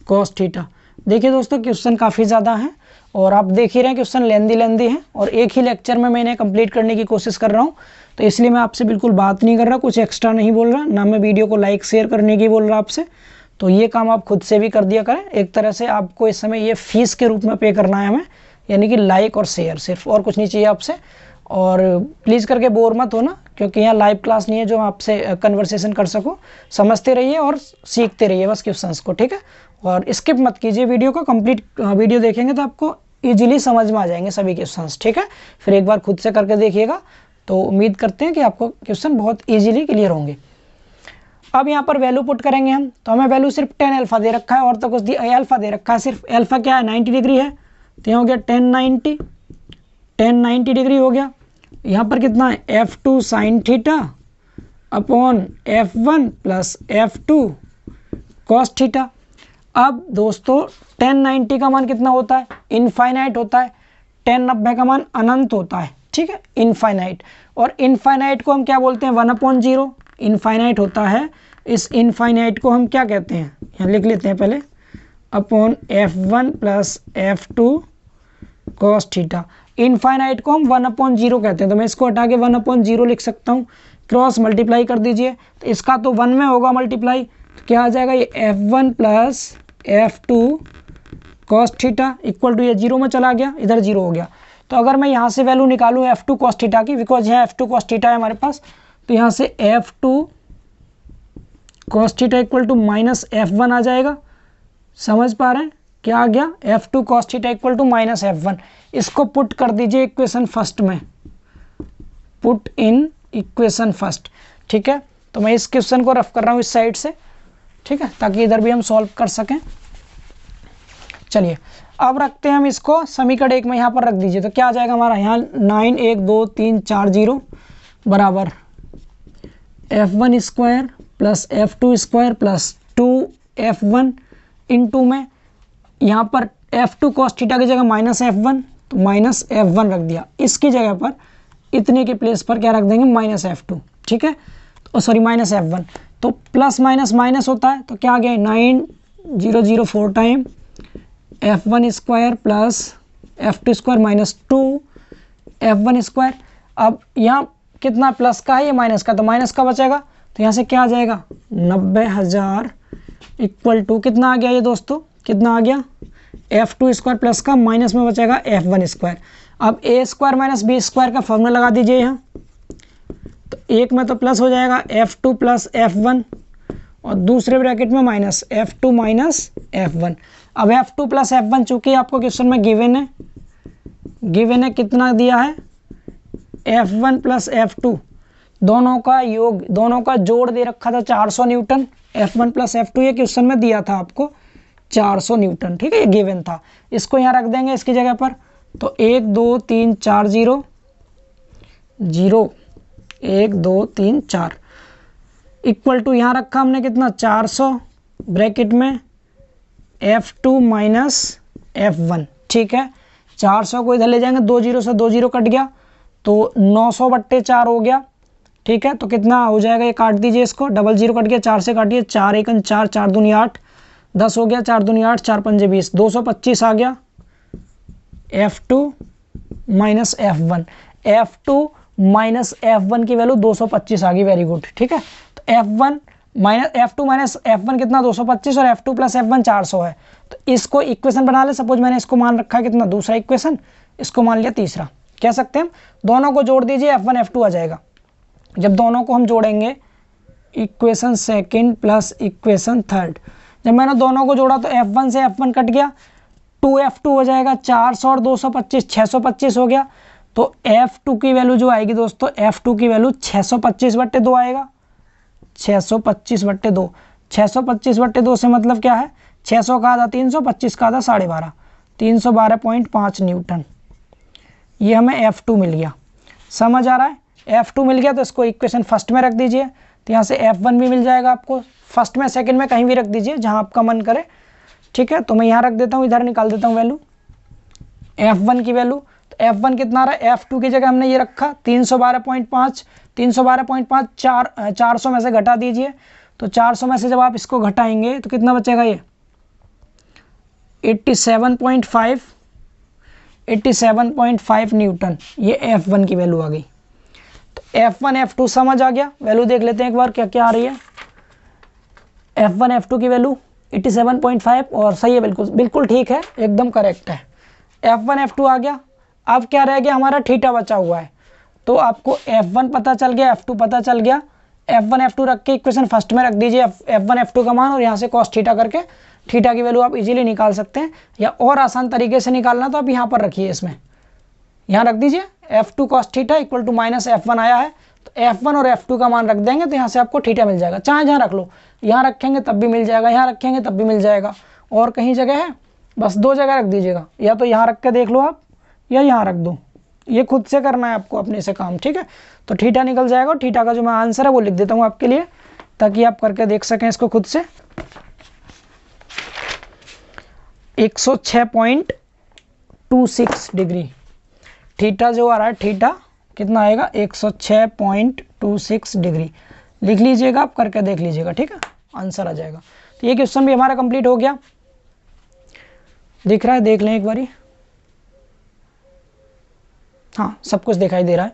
cos theta. देखिए दोस्तों, क्वेश्चन काफ़ी ज़्यादा है और आप देख ही रहे हैं क्वेश्चन लेंदी है, और एक ही लेक्चर में मैंने कंप्लीट करने की कोशिश कर रहा हूँ, तो इसलिए मैं आपसे बिल्कुल बात नहीं कर रहा, कुछ एक्स्ट्रा नहीं बोल रहा, ना मैं वीडियो को लाइक शेयर करने की बोल रहा आपसे। तो ये काम आप खुद से भी कर दिया करें। एक तरह से आपको इस समय ये फीस के रूप में पे करना है हमें, यानी कि लाइक और शेयर, सिर्फ, और कुछ नहीं चाहिए आपसे। और प्लीज़ करके बोर मत हो ना, क्योंकि यहाँ लाइव क्लास नहीं है जो आपसे कन्वर्सेशन कर सकूँ। समझते रहिए और सीखते रहिए बस क्वेश्चंस को। ठीक है, और स्किप मत कीजिए वीडियो को, कंप्लीट वीडियो देखेंगे तो आपको इजीली समझ में आ जाएंगे सभी क्वेश्चंस। ठीक है, फिर एक बार खुद से करके देखिएगा, तो उम्मीद करते हैं कि आपको क्वेश्चन बहुत ईजिली क्लियर होंगे। अब यहाँ पर वैल्यू पुट करेंगे हम, तो हमें वैल्यू सिर्फ 10 एल्फा दे रखा है, और तो कुछ एल्फा दे रखा है, सिर्फ एल्फा क्या है 90 डिग्री है, तो यहाँ हो गया 10 90 डिग्री हो गया। यहाँ पर कितना है F2 sine theta upon F1 plus F2 cos theta. अब दोस्तों 10 90 का मान कितना होता है, इनफाइनाइट होता है, 10 90 का मान अनंत होता है। ठीक है, इनफाइनाइट, और इनफाइनाइट को हम क्या बोलते हैं, 1/0 इनफाइनाइट होता है। इस इनफाइनाइट को हम क्या कहते हैं, यहाँ लिख लेते हैं पहले, upon F1 plus F2 cos theta. Infinite को हम 1/0 कहते हैं, तो मैं इसको हटा के 1/0 लिख सकता हूँ। क्रॉस मल्टीप्लाई कर दीजिए, तो इसका तो 1 में होगा मल्टीप्लाई, तो क्या आ जाएगा ये F1 plus F2 cos theta equal to, ये 0 में चला गया, इधर 0 हो गया। तो अगर मैं यहाँ से वैल्यू निकालूँ F2 cos थीटा की, बिकॉज यहाँ F2 cos थीटा है हमारे पास, तो यहाँ से F2 cos theta equal to minus F1 आ जाएगा। समझ पा रहे हैं क्या आ गया, F2 cos theta equal to minus F1। इसको पुट कर दीजिए इक्वेशन फर्स्ट में, पुट इन इक्वेशन फर्स्ट। ठीक है, तो मैं इस क्वेश्चन को रफ कर रहा हूँ इस साइड से, ठीक है, ताकि इधर भी हम सॉल्व कर सकें। चलिए अब रखते हैं हम इसको समीकरण 1 में, यहाँ पर रख दीजिए, तो क्या आ जाएगा हमारा, यहाँ 9 1 2 3 4 0 बराबर F1 square plus F2 square plus 2 F1 into में, यहाँ पर F2 cos थीटा की जगह माइनस F1, तो माइनस F1 रख दिया। इसकी जगह पर इतने के प्लेस पर क्या रख देंगे, माइनस F2। ठीक है, तो सॉरी माइनस F1, तो प्लस माइनस माइनस होता है, तो क्या आ गया 9004 time F1 square plus F2 square minus 2 F1 square. अब यहाँ कितना प्लस का है, ये माइनस का, तो माइनस का बचेगा, तो यहाँ से क्या आ जाएगा 90,000 इक्वल टू कितना आ गया ये दोस्तों, कितना आ गया F2 स्क्वायर प्लस का माइनस में बचेगा F1 स्क्वायर। अब a square minus b square का फॉर्मूला लगा दीजिए यहाँ, तो एक में तो प्लस हो जाएगा F2 प्लस F1, और दूसरे ब्रैकेट में माइनस F2 माइनस F1। अब F2 प्लस F1 चूँकि आपको क्वेश्चन में गिवन है कितना दिया है, F1 प्लस F2, दोनों का योग, दोनों का जोड़ दे रखा था 400 न्यूटन। F1 प्लस F2 ये क्वेश्चन में दिया था आपको 400 न्यूटन। ठीक है, ये गिवन था, इसको यहाँ रख देंगे इसकी जगह पर, तो 1 2 3 4 0 0 1 2 3 4 इक्वल टू यहाँ रखा हमने कितना 400 ब्रैकेट में F2 माइनस F1। ठीक है, 400 को इधर ले जाएंगे, 2 0 से 2 0 कट गया, तो 900/4 हो गया। ठीक है, तो कितना हो जाएगा, ये काट दीजिए इसको, 0 कट गया, 4 से काटिए, 4 1 4 4 दूनी 8 10 हो गया, 4 दूनी 8 4 5 20 225 आ गया F2 minus F1। F2 minus F1 की वैल्यू 225 आ गई, वेरी गुड। ठीक है, तो F1 minus F2 minus F1 कितना 225 और F2 प्लस F1 400 है। तो इसको इक्वेशन बना ले, सपोज मैंने इसको मान रखा है कितना, दूसरा इक्वेशन, इसको मान लिया तीसरा। कह सकते हैं हम दोनों को जोड़ दीजिए, F1 F2 आ जाएगा। जब दोनों को हम जोड़ेंगे, equation second plus equation third, जब मैंने दोनों को जोड़ा तो F1 से F1 कट गया, 2F2 हो जाएगा, 400 और 225 625 हो गया। तो F2 की वैल्यू जो आएगी दोस्तों, F2 की वैल्यू 625/2 आएगा, 625/2। 625/2 से मतलब क्या है, 600 का आधा 300, 25 का आधा 12.5, 312.5 न्यूटन। ये हमें F2 मिल गया, समझ आ रहा है। F2 मिल गया तो इसको इक्वेशन फर्स्ट में रख दीजिए, तो यहाँ से F1 भी मिल जाएगा आपको, फर्स्ट में सेकंड में कहीं भी रख दीजिए जहाँ आपका मन करे। ठीक है, तो मैं यहाँ रख देता हूँ, इधर निकाल देता हूँ वैल्यू F1 की वैल्यू। तो F1 कितना आ रहा है, F2 की जगह हमने ये रखा 312.5, 312.5 400 में से घटा दीजिए। तो 400 में से जब आप इसको घटाएंगे तो कितना बचेगा, ये 87.5 न्यूटन, ये F1 की वैल्यू आ गई। तो F1 F2 समझ आ गया। वैल्यू देख लेते हैं एक बार क्या क्या आ रही है। F1 F2 की वैल्यू 87.5 और सही है, बिल्कुल बिल्कुल ठीक है, एकदम करेक्ट है। F1 F2 आ गया। अब क्या रह गया, हमारा थीटा बचा हुआ है। तो आपको F1 पता चल गया, F2 पता चल गया। F1 F2 रख के इक्वेशन फर्स्ट में रख दीजिए F1 F2 का मान, और यहाँ से cos थीटा करके थीटा की वैल्यू आप इजीली निकाल सकते हैं। या और आसान तरीके से निकालना तो आप यहाँ पर रखिए, इसमें यहाँ रख दीजिए F2 cos theta equal to minus F1 आया है, तो F1 और F2 का मान रख देंगे तो यहाँ से आपको थीटा मिल जाएगा। चाहे जहाँ रख लो, यहाँ रखेंगे तब भी मिल जाएगा, यहाँ रखेंगे तब भी मिल जाएगा, और कहीं जगह है, बस दो जगह रख दीजिएगा, या तो यहाँ रख के देख लो आप, या यहाँ रख दो, ये खुद से करना है आपको अपने से काम। ठीक है, तो थीटा निकल जाएगा, और थीटा का जो मैं आंसर है वो लिख देता हूँ आपके लिए, ताकि आप करके देख सकें इसको खुद से। 106.26 डिग्री थीटा जो आ रहा है, थीटा कितना आएगा 106.26 डिग्री। लिख लीजिएगा, आप करके देख लीजिएगा। ठीक है, आंसर आ जाएगा। तो ये क्वेश्चन भी हमारा कंप्लीट हो गया, दिख रहा है, देख लें एक बारी। हाँ, सब कुछ दिखाई दे रहा है।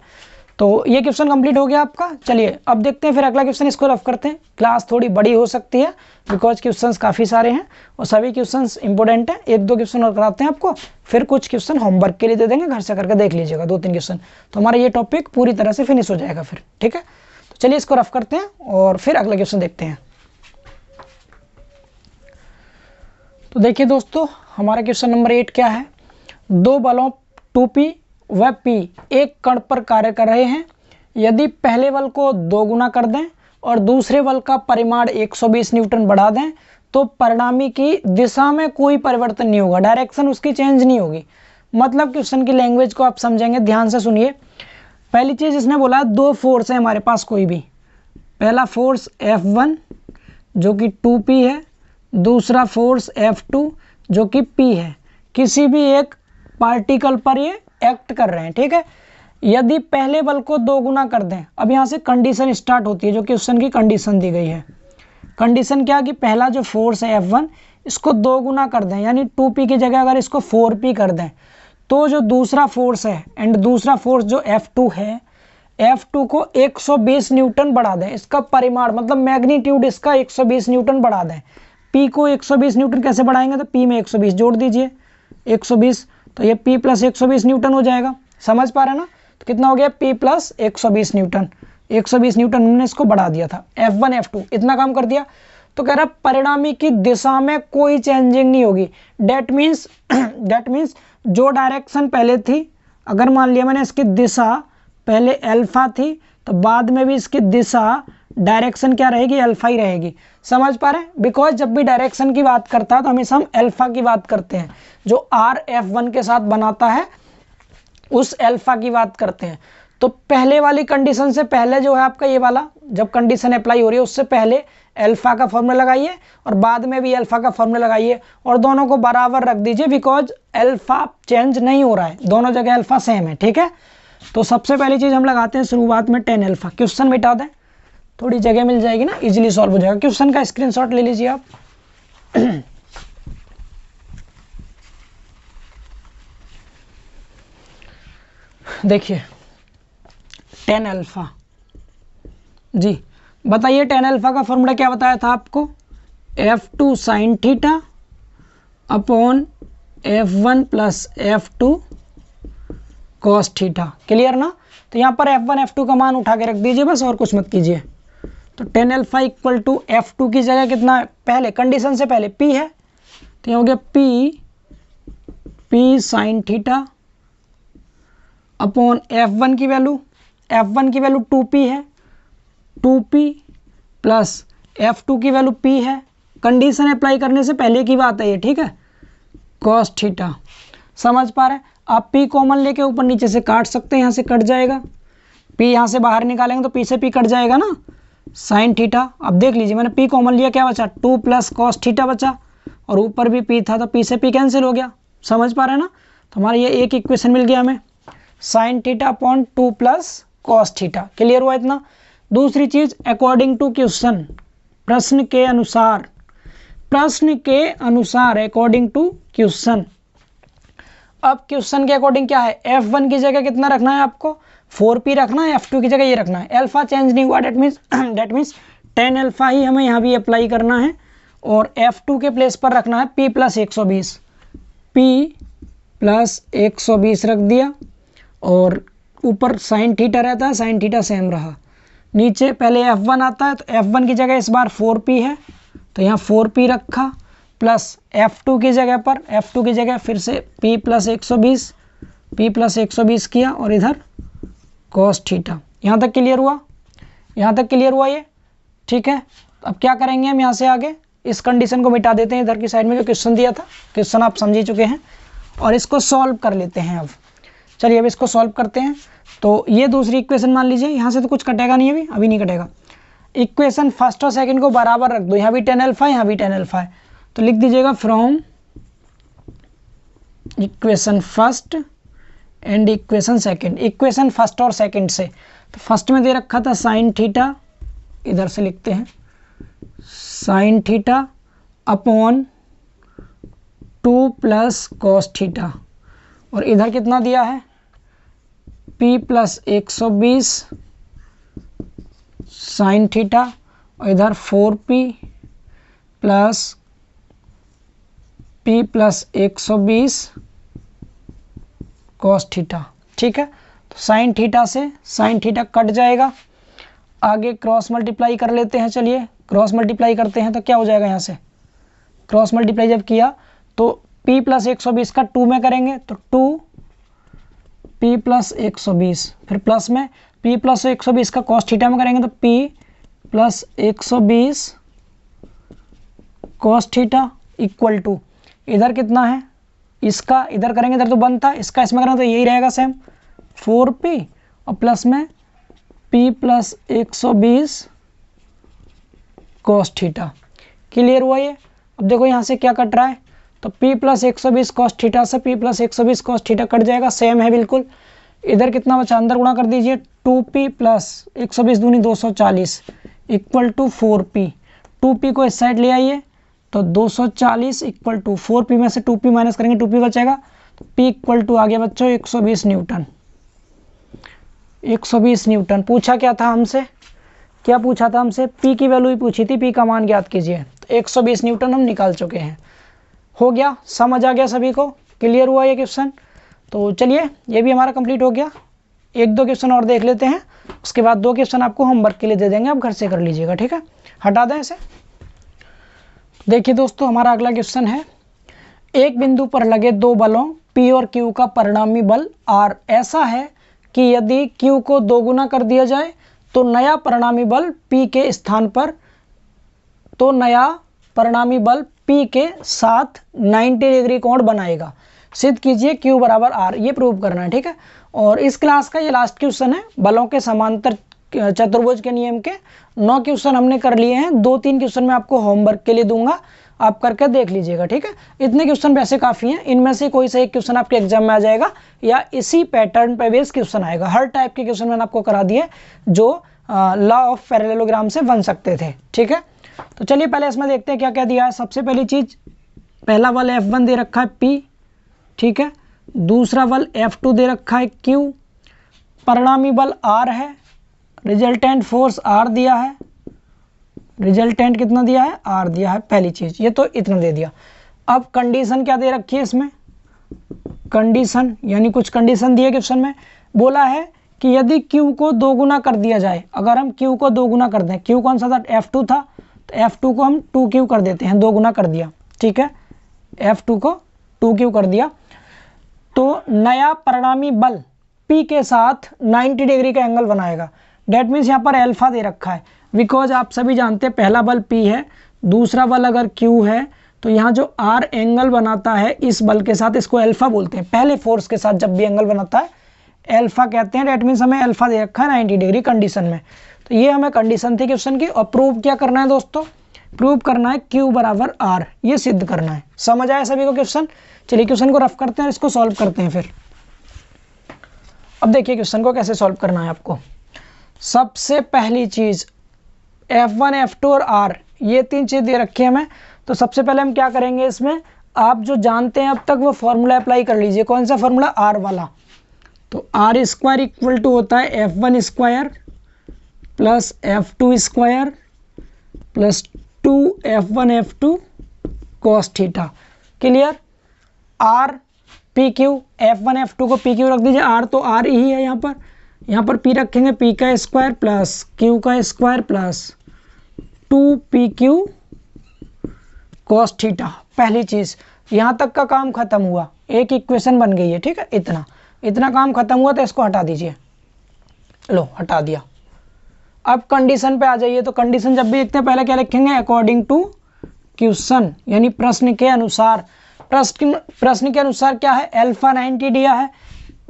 तो ये क्वेश्चन कंप्लीट हो गया आपका। चलिए अब देखते हैं फिर अगला क्वेश्चन, इसको रफ करते हैं। क्लास थोड़ी बड़ी हो सकती है बिकॉज क्वेश्चंस काफ़ी सारे हैं और सभी क्वेश्चंस इंपॉर्टेंट हैं। एक दो क्वेश्चन और कराते हैं आपको, फिर कुछ क्वेश्चन होमवर्क के लिए दे देंगे, घर से करके देख लीजिएगा 2-3 क्वेश्चन, तो हमारा ये टॉपिक पूरी तरह से फिनिश हो जाएगा फिर। ठीक है, तो चलिए इसको रफ करते हैं और फिर अगला क्वेश्चन देखते हैं। तो देखिए दोस्तों, हमारा क्वेश्चन नंबर 8 क्या है। दो बलों 2p व p एक कण पर कार्य कर रहे हैं। यदि पहले बल को 2 गुना कर दें और दूसरे बल का परिमाण 120 न्यूटन बढ़ा दें तो परिणामी की दिशा में कोई परिवर्तन नहीं होगा, डायरेक्शन उसकी चेंज नहीं होगी। मतलब क्वेश्चन की लैंग्वेज को आप समझेंगे, ध्यान से सुनिए। पहली चीज़ इसने बोला दो फोर्स है हमारे पास कोई भी, पहला फोर्स F1 जो कि 2p है, दूसरा फोर्स F2 जो कि p है। किसी भी एक पार्टिकल पर ये एक्ट कर रहे हैं। ठीक है, यदि पहले बल को 2 गुना कर दें, अब यहाँ से कंडीशन स्टार्ट होती है, जो क्वेश्चन की कंडीशन दी गई है। कंडीशन क्या कि पहला जो फोर्स है F1 इसको 2 गुना कर दें, यानी 2p की जगह अगर इसको 4p कर दें, तो जो दूसरा फोर्स है एंड दूसरा फोर्स जो F2 है, F2 को 120 न्यूटन बढ़ा दें। इसका परिमाण मतलब मैग्नीट्यूड इसका 120 न्यूटन बढ़ा दें। P को 120 न्यूटन कैसे बढ़ाएंगे, तो P में 120 जोड़ दीजिए, 120, तो ये P प्लस 120 न्यूटन हो जाएगा। समझ पा रहे हैं ना, तो कितना हो गया P प्लस 120 न्यूटन। 120 न्यूटन हमने इसको बढ़ा दिया था, F1 F2 इतना काम कर दिया। तो कह रहा परिणामी की दिशा में कोई चेंजिंग नहीं होगी। डेट मीन्स जो डायरेक्शन पहले थी, अगर मान लिया मैंने इसकी दिशा पहले अल्फा थी, तो बाद में भी इसकी दिशा डायरेक्शन क्या रहेगी, अल्फा ही रहेगी। समझ पा रहे हैं, बिकॉज जब भी डायरेक्शन की बात करता है तो हमेशा हम अल्फा की बात करते हैं, जो R F1 के साथ बनाता है उस अल्फा की बात करते हैं। तो पहले वाली कंडीशन से पहले जो है आपका ये वाला, जब कंडीशन अप्लाई हो रही है उससे पहले अल्फा का फॉर्मूला लगाइए और बाद में भी अल्फा का फॉर्मूला लगाइए और दोनों को बराबर रख दीजिए, बिकॉज अल्फा चेंज नहीं हो रहा है, दोनों जगह अल्फा सेम है। ठीक है, तो सबसे पहली चीज़ हम लगाते हैं शुरुआत में 10 अल्फा। क्वेश्चन मिटा दें, थोड़ी जगह मिल जाएगी ना, इजीली सॉल्व हो जाएगा। क्वेश्चन का स्क्रीनशॉट ले लीजिए आप। देखिए टेन अल्फा। जी बताइए टेन अल्फा का फॉर्मूला क्या बताया था आपको, F2 sine theta upon F1 plus F2 cos theta. Clear ना। तो यहाँ पर F1 F2 का मान उठा के रख दीजिए बस, और कुछ मत कीजिए। तो tan alpha equal to F2 की जगह कितना है, पहले कंडीशन से पहले P है, तो ये हो गया P sign theta upon F1 की वैल्यू 2P है, 2P प्लस F2 की वैल्यू P है। कंडीशन अप्लाई करने से पहले की बात है ये, ठीक है, कॉस थीटा। समझ पा रहे हैं। आप P कॉमन लेके ऊपर नीचे से काट सकते हैं, यहाँ से कट जाएगा, P यहाँ से बाहर निकालेंगे तो P से P कट जाएगा ना, साइन थीटा। अब देख लीजिए मैंने P कॉमन लिया, क्या बचा, 2 प्लस कॉस थीटा बचा, और ऊपर भी P था तो P से P कैंसिल हो गया। समझ पा रहे हैं ना। तो हमारा ये एक इक्वेशन मिल गया हमें, sign theta upon 2 plus cos theta. Clear हुआ इतना। दूसरी चीज, अकॉर्डिंग टू क्वेश्चन, प्रश्न के अनुसार अकॉर्डिंग टू क्वेश्चन। अब क्वेश्चन के अकॉर्डिंग क्या है, F1 की जगह कितना रखना है आपको, 4P रखना है, F2 की जगह ये रखना है। अल्फा चेंज नहीं हुआ, डेट मीन्स टेन अल्फा ही हमें यहाँ भी अप्लाई करना है, और F2 के प्लेस पर रखना है P प्लस 120, P प्लस 120 रख दिया, और ऊपर साइन थीटा रहता है, साइन थीटा सेम रहा। नीचे पहले F1 आता है, तो F1 की जगह इस बार 4P है, तो यहाँ 4P रखा, प्लस F2 की जगह फिर से P प्लस 120 किया, और इधर कॉस थीटा। यहाँ तक क्लियर हुआ ये, ठीक है। अब क्या करेंगे हम, यहाँ से आगे इस कंडीशन को मिटा देते हैं, इधर की साइड में जो क्वेश्चन दिया था, क्वेश्चन आप समझ ही चुके हैं, और इसको सॉल्व कर लेते हैं। अब चलिए अब इसको सॉल्व करते हैं। तो ये दूसरी इक्वेशन मान लीजिए, यहाँ से तो कुछ कटेगा नहीं, अभी नहीं कटेगा। इक्वेशन फर्स्ट और सेकंड को बराबर रख दो, यहाँ भी टेन अल्फा है, यहाँ भी टेन अल्फा है, तो लिख दीजिएगा from equation first and equation second. Equation first और सेकंड से, तो फर्स्ट में दे रखा था साइन थीटा, इधर से लिखते हैं sign theta upon 2 plus cos theta, और इधर कितना दिया है, P प्लस 120 साइन थीटा, और इधर 4P plus P plus 120 cos theta. ठीक है, तो साइन थीटा से साइन थीटा कट जाएगा, आगे क्रॉस मल्टीप्लाई कर लेते हैं। चलिए क्रॉस मल्टीप्लाई करते हैं तो क्या हो जाएगा, यहाँ से क्रॉस मल्टीप्लाई जब किया तो P प्लस 120 का 2 में करेंगे तो 2P प्लस 120, फिर प्लस में P प्लस 120 का कॉस थीटा में करेंगे तो P plus 120 cos theta equal to, इधर कितना है, इसका इधर करेंगे, इधर तो 1 था, इसका इसमें करेंगे तो यही रहेगा सेम 4P, और प्लस में P plus 120 cos theta. Clear हुआ ये। अब देखो यहाँ से क्या कट रहा है, तो P प्लस 120 कॉस थीटा से P plus 120 cos theta cut जाएगा, सेम है बिल्कुल। इधर कितना बचा, अंदर गुणा कर दीजिए, 2P प्लस 120 दूनी 240 इक्वल टू 4P। 2P को इस साइड ले आइए तो 240 इक्वल टू 4P में से 2P माइनस करेंगे 2P बचेगा, तो P इक्वल टू आ गया बच्चों 120 न्यूटन। 120 न्यूटन पूछा क्या था हमसे, क्या पूछा था हमसे, P की वैल्यू ही पूछी थी, P का मान ज्ञात कीजिए, तो 120 न्यूटन हम निकाल चुके हैं। हो गया, समझ आ गया सभी को, क्लियर हुआ ये क्वेश्चन। तो चलिए ये भी हमारा कंप्लीट हो गया। एक दो क्वेश्चन और देख लेते हैं, उसके बाद 2 क्वेश्चन आपको होमवर्क के लिए दे देंगे, आप घर से कर लीजिएगा, ठीक है। हटा दें इसे। देखिए दोस्तों, हमारा अगला क्वेश्चन है, एक बिंदु पर लगे 2 बलों P और Q का परिणामी बल R ऐसा है कि यदि Q को 2 गुना कर दिया जाए तो नया परिणामी बल P के स्थान पर, तो नया परिणामी बल P के साथ 90 डिग्री कोण बनाएगा। सिद्ध कीजिए Q बराबर R, ये प्रूव करना है, ठीक है। और इस क्लास का ये लास्ट क्वेश्चन है, बलों के समांतर चतुर्भुज के नियम के 9 क्वेश्चन हमने कर लिए हैं, 2-3 क्वेश्चन मैं आपको होमवर्क के लिए दूंगा, आप करके देख लीजिएगा, ठीक है। इतने क्वेश्चन वैसे काफ़ी हैं, इनमें से कोई सा एक क्वेश्चन आपके एग्जाम में आ जाएगा या इसी पैटर्न पे बेस क्वेश्चन आएगा। हर टाइप के क्वेश्चन मैंने आपको करा दिए जो लॉ ऑफ पैरेललोग्राम से बन सकते थे, ठीक है। तो चलिए पहले इसमें देखते हैं क्या क्या दिया है। सबसे पहली चीज़, पहला बल F1 दे रखा है P, ठीक है। दूसरा बल F2 दे रखा है Q, परिणामी बल R है, रिजल्टेंट फोर्स R दिया है, रिजल्टेंट कितना दिया है, R दिया है, पहली चीज ये तो इतना दे दिया। अब कंडीशन क्या दे रखी है इसमें, कंडीशन यानी कुछ कंडीशन दी है क्वेश्चन में, बोला है कि यदि Q को 2 गुना कर दिया जाए, अगर हम Q को 2 गुना कर दें, Q कौन सा था, F2 था, तो F2 को हम 2Q कर देते हैं, 2 गुना कर दिया, ठीक है, F2 को 2Q कर दिया, तो नया परिणामी बल P के साथ 90 डिग्री का एंगल बनाएगा। डेट मीन्स यहाँ पर अल्फा दे रखा है, बिकॉज आप सभी जानते हैं पहला बल P है, दूसरा बल अगर Q है, तो यहाँ जो R एंगल बनाता है इस बल के साथ, इसको अल्फा बोलते हैं, पहले फोर्स के साथ जब भी एंगल बनाता है अल्फा कहते हैं। डेट मीन्स हमें अल्फा दे रखा है 90 डिग्री कंडीशन में। तो ये हमें कंडीशन थी क्वेश्चन की, और प्रूव क्या करना है दोस्तों, प्रूव करना है Q बराबर R, ये सिद्ध करना है। समझ आया सभी को क्वेश्चन? चलिए क्वेश्चन को रफ करते हैं, इसको सॉल्व करते हैं फिर। अब देखिए क्वेश्चन को कैसे सॉल्व करना है आपको। सबसे पहली चीज F1, F2 और R, ये 3 चीज दे रखी है हमें। तो सबसे पहले हम क्या करेंगे, इसमें आप जो जानते हैं अब तक वो फॉर्मूला अप्लाई कर लीजिए। कौन सा फॉर्मूला, R वाला। तो R स्क्वायर इक्वल टू होता है F1 square plus F2 square plus 2F1 F2 cos theta. Clear? R PQ, F1 F2 को PQ रख दीजिए, R तो R ही है यहाँ पर P रखेंगे, P का स्क्वायर प्लस Q का square plus 2PQ cos theta. पहली चीज, यहाँ तक का काम खत्म हुआ, एक इक्वेशन बन गई है, ठीक है, इतना काम खत्म हुआ, तो इसको हटा दीजिए। लो हटा दिया। अब कंडीशन पे आ जाइए। तो कंडीशन जब भी लिखते हैं पहले क्या लिखेंगे, अकॉर्डिंग टू क्वेश्चन, यानी प्रश्न के अनुसार। प्रश्न के अनुसार क्या है, अल्फा 90 दिया है,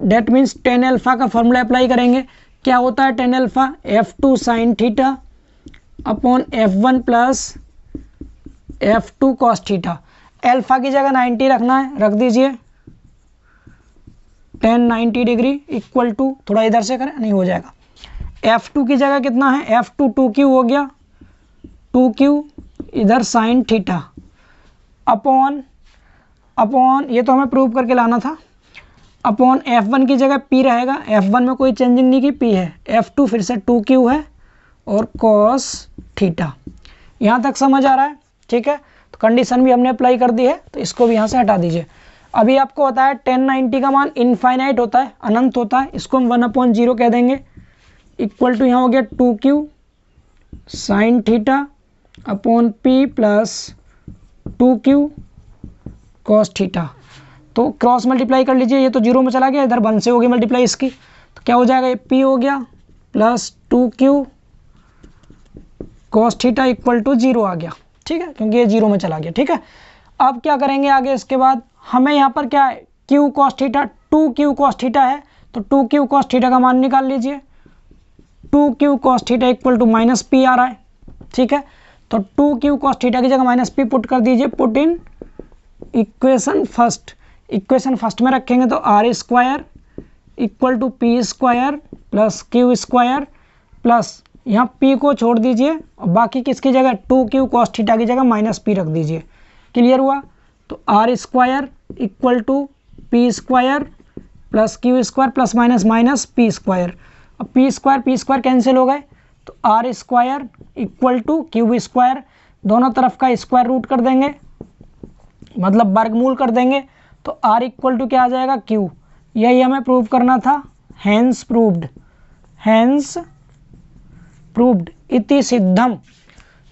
डेट मीन्स टेन अल्फा का फॉर्मूला अप्लाई करेंगे। क्या होता है tan alpha, F2 sine theta upon F1 plus F2 cos theta. Alpha की जगह 90 रखना है, रख दीजिए, टेन 90 डिग्री इक्वल टू, थोड़ा इधर से करें नहीं हो जाएगा, F2 की जगह कितना है, F2 2Q हो गया, 2Q इधर साइन थीटा अपॉन ये तो हमें प्रूव करके लाना था, अपॉन F1 की जगह P रहेगा, F1 में कोई चेंजिंग नहीं की, P है, F2 फिर से 2Q है और cos थीटा। यहाँ तक समझ आ रहा है? ठीक है, तो कंडीशन भी हमने अप्लाई कर दी है, तो इसको भी यहाँ से हटा दीजिए। अभी आपको होता है 1090 का मान इनफाइनाइट होता है, अनंत होता है, इसको हम 1/0 कह देंगे, इक्वल टू यहाँ हो गया 2Q sign theta upon P plus 2Q cos theta. तो क्रॉस मल्टीप्लाई कर लीजिए, ये तो 0 में चला गया, इधर 1 से होगी मल्टीप्लाई इसकी, तो क्या हो जाएगा, ये P हो गया plus 2Q cos theta equal to 0 आ गया, ठीक है, क्योंकि ये 0 में चला गया। ठीक है, अब क्या करेंगे आगे, इसके बाद हमें यहाँ पर क्या है, Q cos theta, 2Q cos theta है, तो 2Q cos थीटा का मान निकाल लीजिए, 2Q cos theta equal to minus P आ रहा है। ठीक है, तो 2Q cos थीटा की जगह माइनस P पुट कर दीजिए, पुट इन इक्वेशन फर्स्ट में रखेंगे, तो R square equal to P square plus Q square plus यहाँ P को छोड़ दीजिए और बाकी किसकी जगह, 2Q cos थीटा की जगह माइनस P रख दीजिए। क्लियर हुआ? तो R square equal to P square plus Q square plus minus minus P square. अब P स्क्वायर कैंसिल हो गए, तो R square equal to Q square, दोनों तरफ का स्क्वायर रूट कर देंगे, मतलब वर्गमूल कर देंगे, तो R इक्वल टू क्या आ जाएगा, Q। यही हमें प्रूव करना था, हैंस प्रूव्ड इति सिद्धम।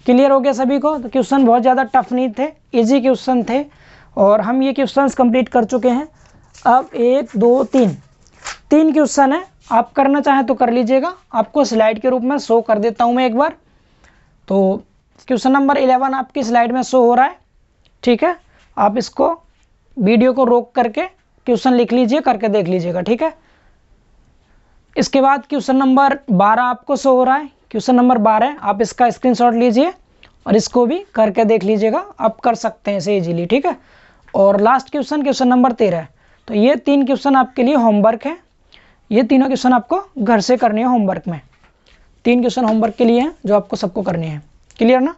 क्लियर हो गया सभी को? तो क्वेश्चन बहुत ज़्यादा टफ नहीं थे, इजी क्वेश्चन थे, और हम ये क्वेश्चंस कंप्लीट कर चुके हैं। अब 1 2 3 क्वेश्चन है, आप करना चाहें तो कर लीजिएगा, आपको स्लाइड के रूप में शो कर देता हूँ मैं एक बार। तो क्वेश्चन नंबर 11 आपकी स्लाइड में शो हो रहा है, ठीक है, आप इसको वीडियो को रोक करके क्वेश्चन लिख लीजिए, करके देख लीजिएगा। ठीक है, इसके बाद क्वेश्चन नंबर 12 आपको शो हो रहा है, क्वेश्चन नंबर 12 आप इसका स्क्रीनशॉट लीजिए और इसको भी करके देख लीजिएगा, आप कर सकते हैं इसे इजीली। ठीक है, और लास्ट क्वेश्चन नंबर 13 है। तो ये 3 क्वेश्चन आपके लिए होमवर्क है, ये तीनों क्वेश्चन आपको घर से करने हैं होमवर्क में, 3 क्वेश्चन होमवर्क के लिए हैं जो आपको सबको करने हैं। क्लियर ना?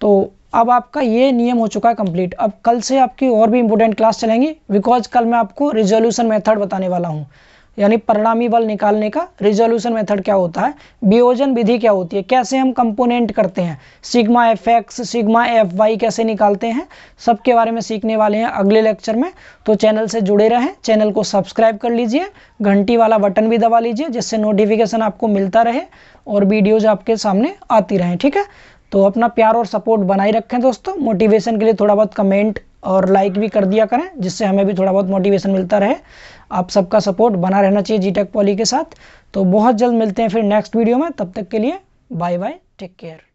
तो अब आपका ये नियम हो चुका है कंप्लीट। अब कल से आपकी और भी इंपॉर्टेंट क्लास चलेंगी, बिकॉज कल मैं आपको रिजोल्यूशन मेथड बताने वाला हूँ। यानी परिणामी बल निकालने का रिजोल्यूशन मेथड क्या होता है, वियोजन विधि क्या होती है, कैसे हम कंपोनेंट करते हैं, sigma F X sigma F Y कैसे निकालते हैं, सबके बारे में सीखने वाले हैं अगले लेक्चर में। तो चैनल से जुड़े रहें, चैनल को सब्सक्राइब कर लीजिए, घंटी वाला बटन भी दबा लीजिए जिससे नोटिफिकेशन आपको मिलता रहे और वीडियोज आपके सामने आती रहें। ठीक है, तो अपना प्यार और सपोर्ट बनाए रखें दोस्तों। मोटिवेशन के लिए थोड़ा बहुत कमेंट और लाइक भी कर दिया करें जिससे हमें भी थोड़ा बहुत मोटिवेशन मिलता रहे। आप सबका सपोर्ट बना रहना चाहिए जीटेक पॉली के साथ। तो बहुत जल्द मिलते हैं फिर नेक्स्ट वीडियो में, तब तक के लिए बाय बाय, टेक केयर।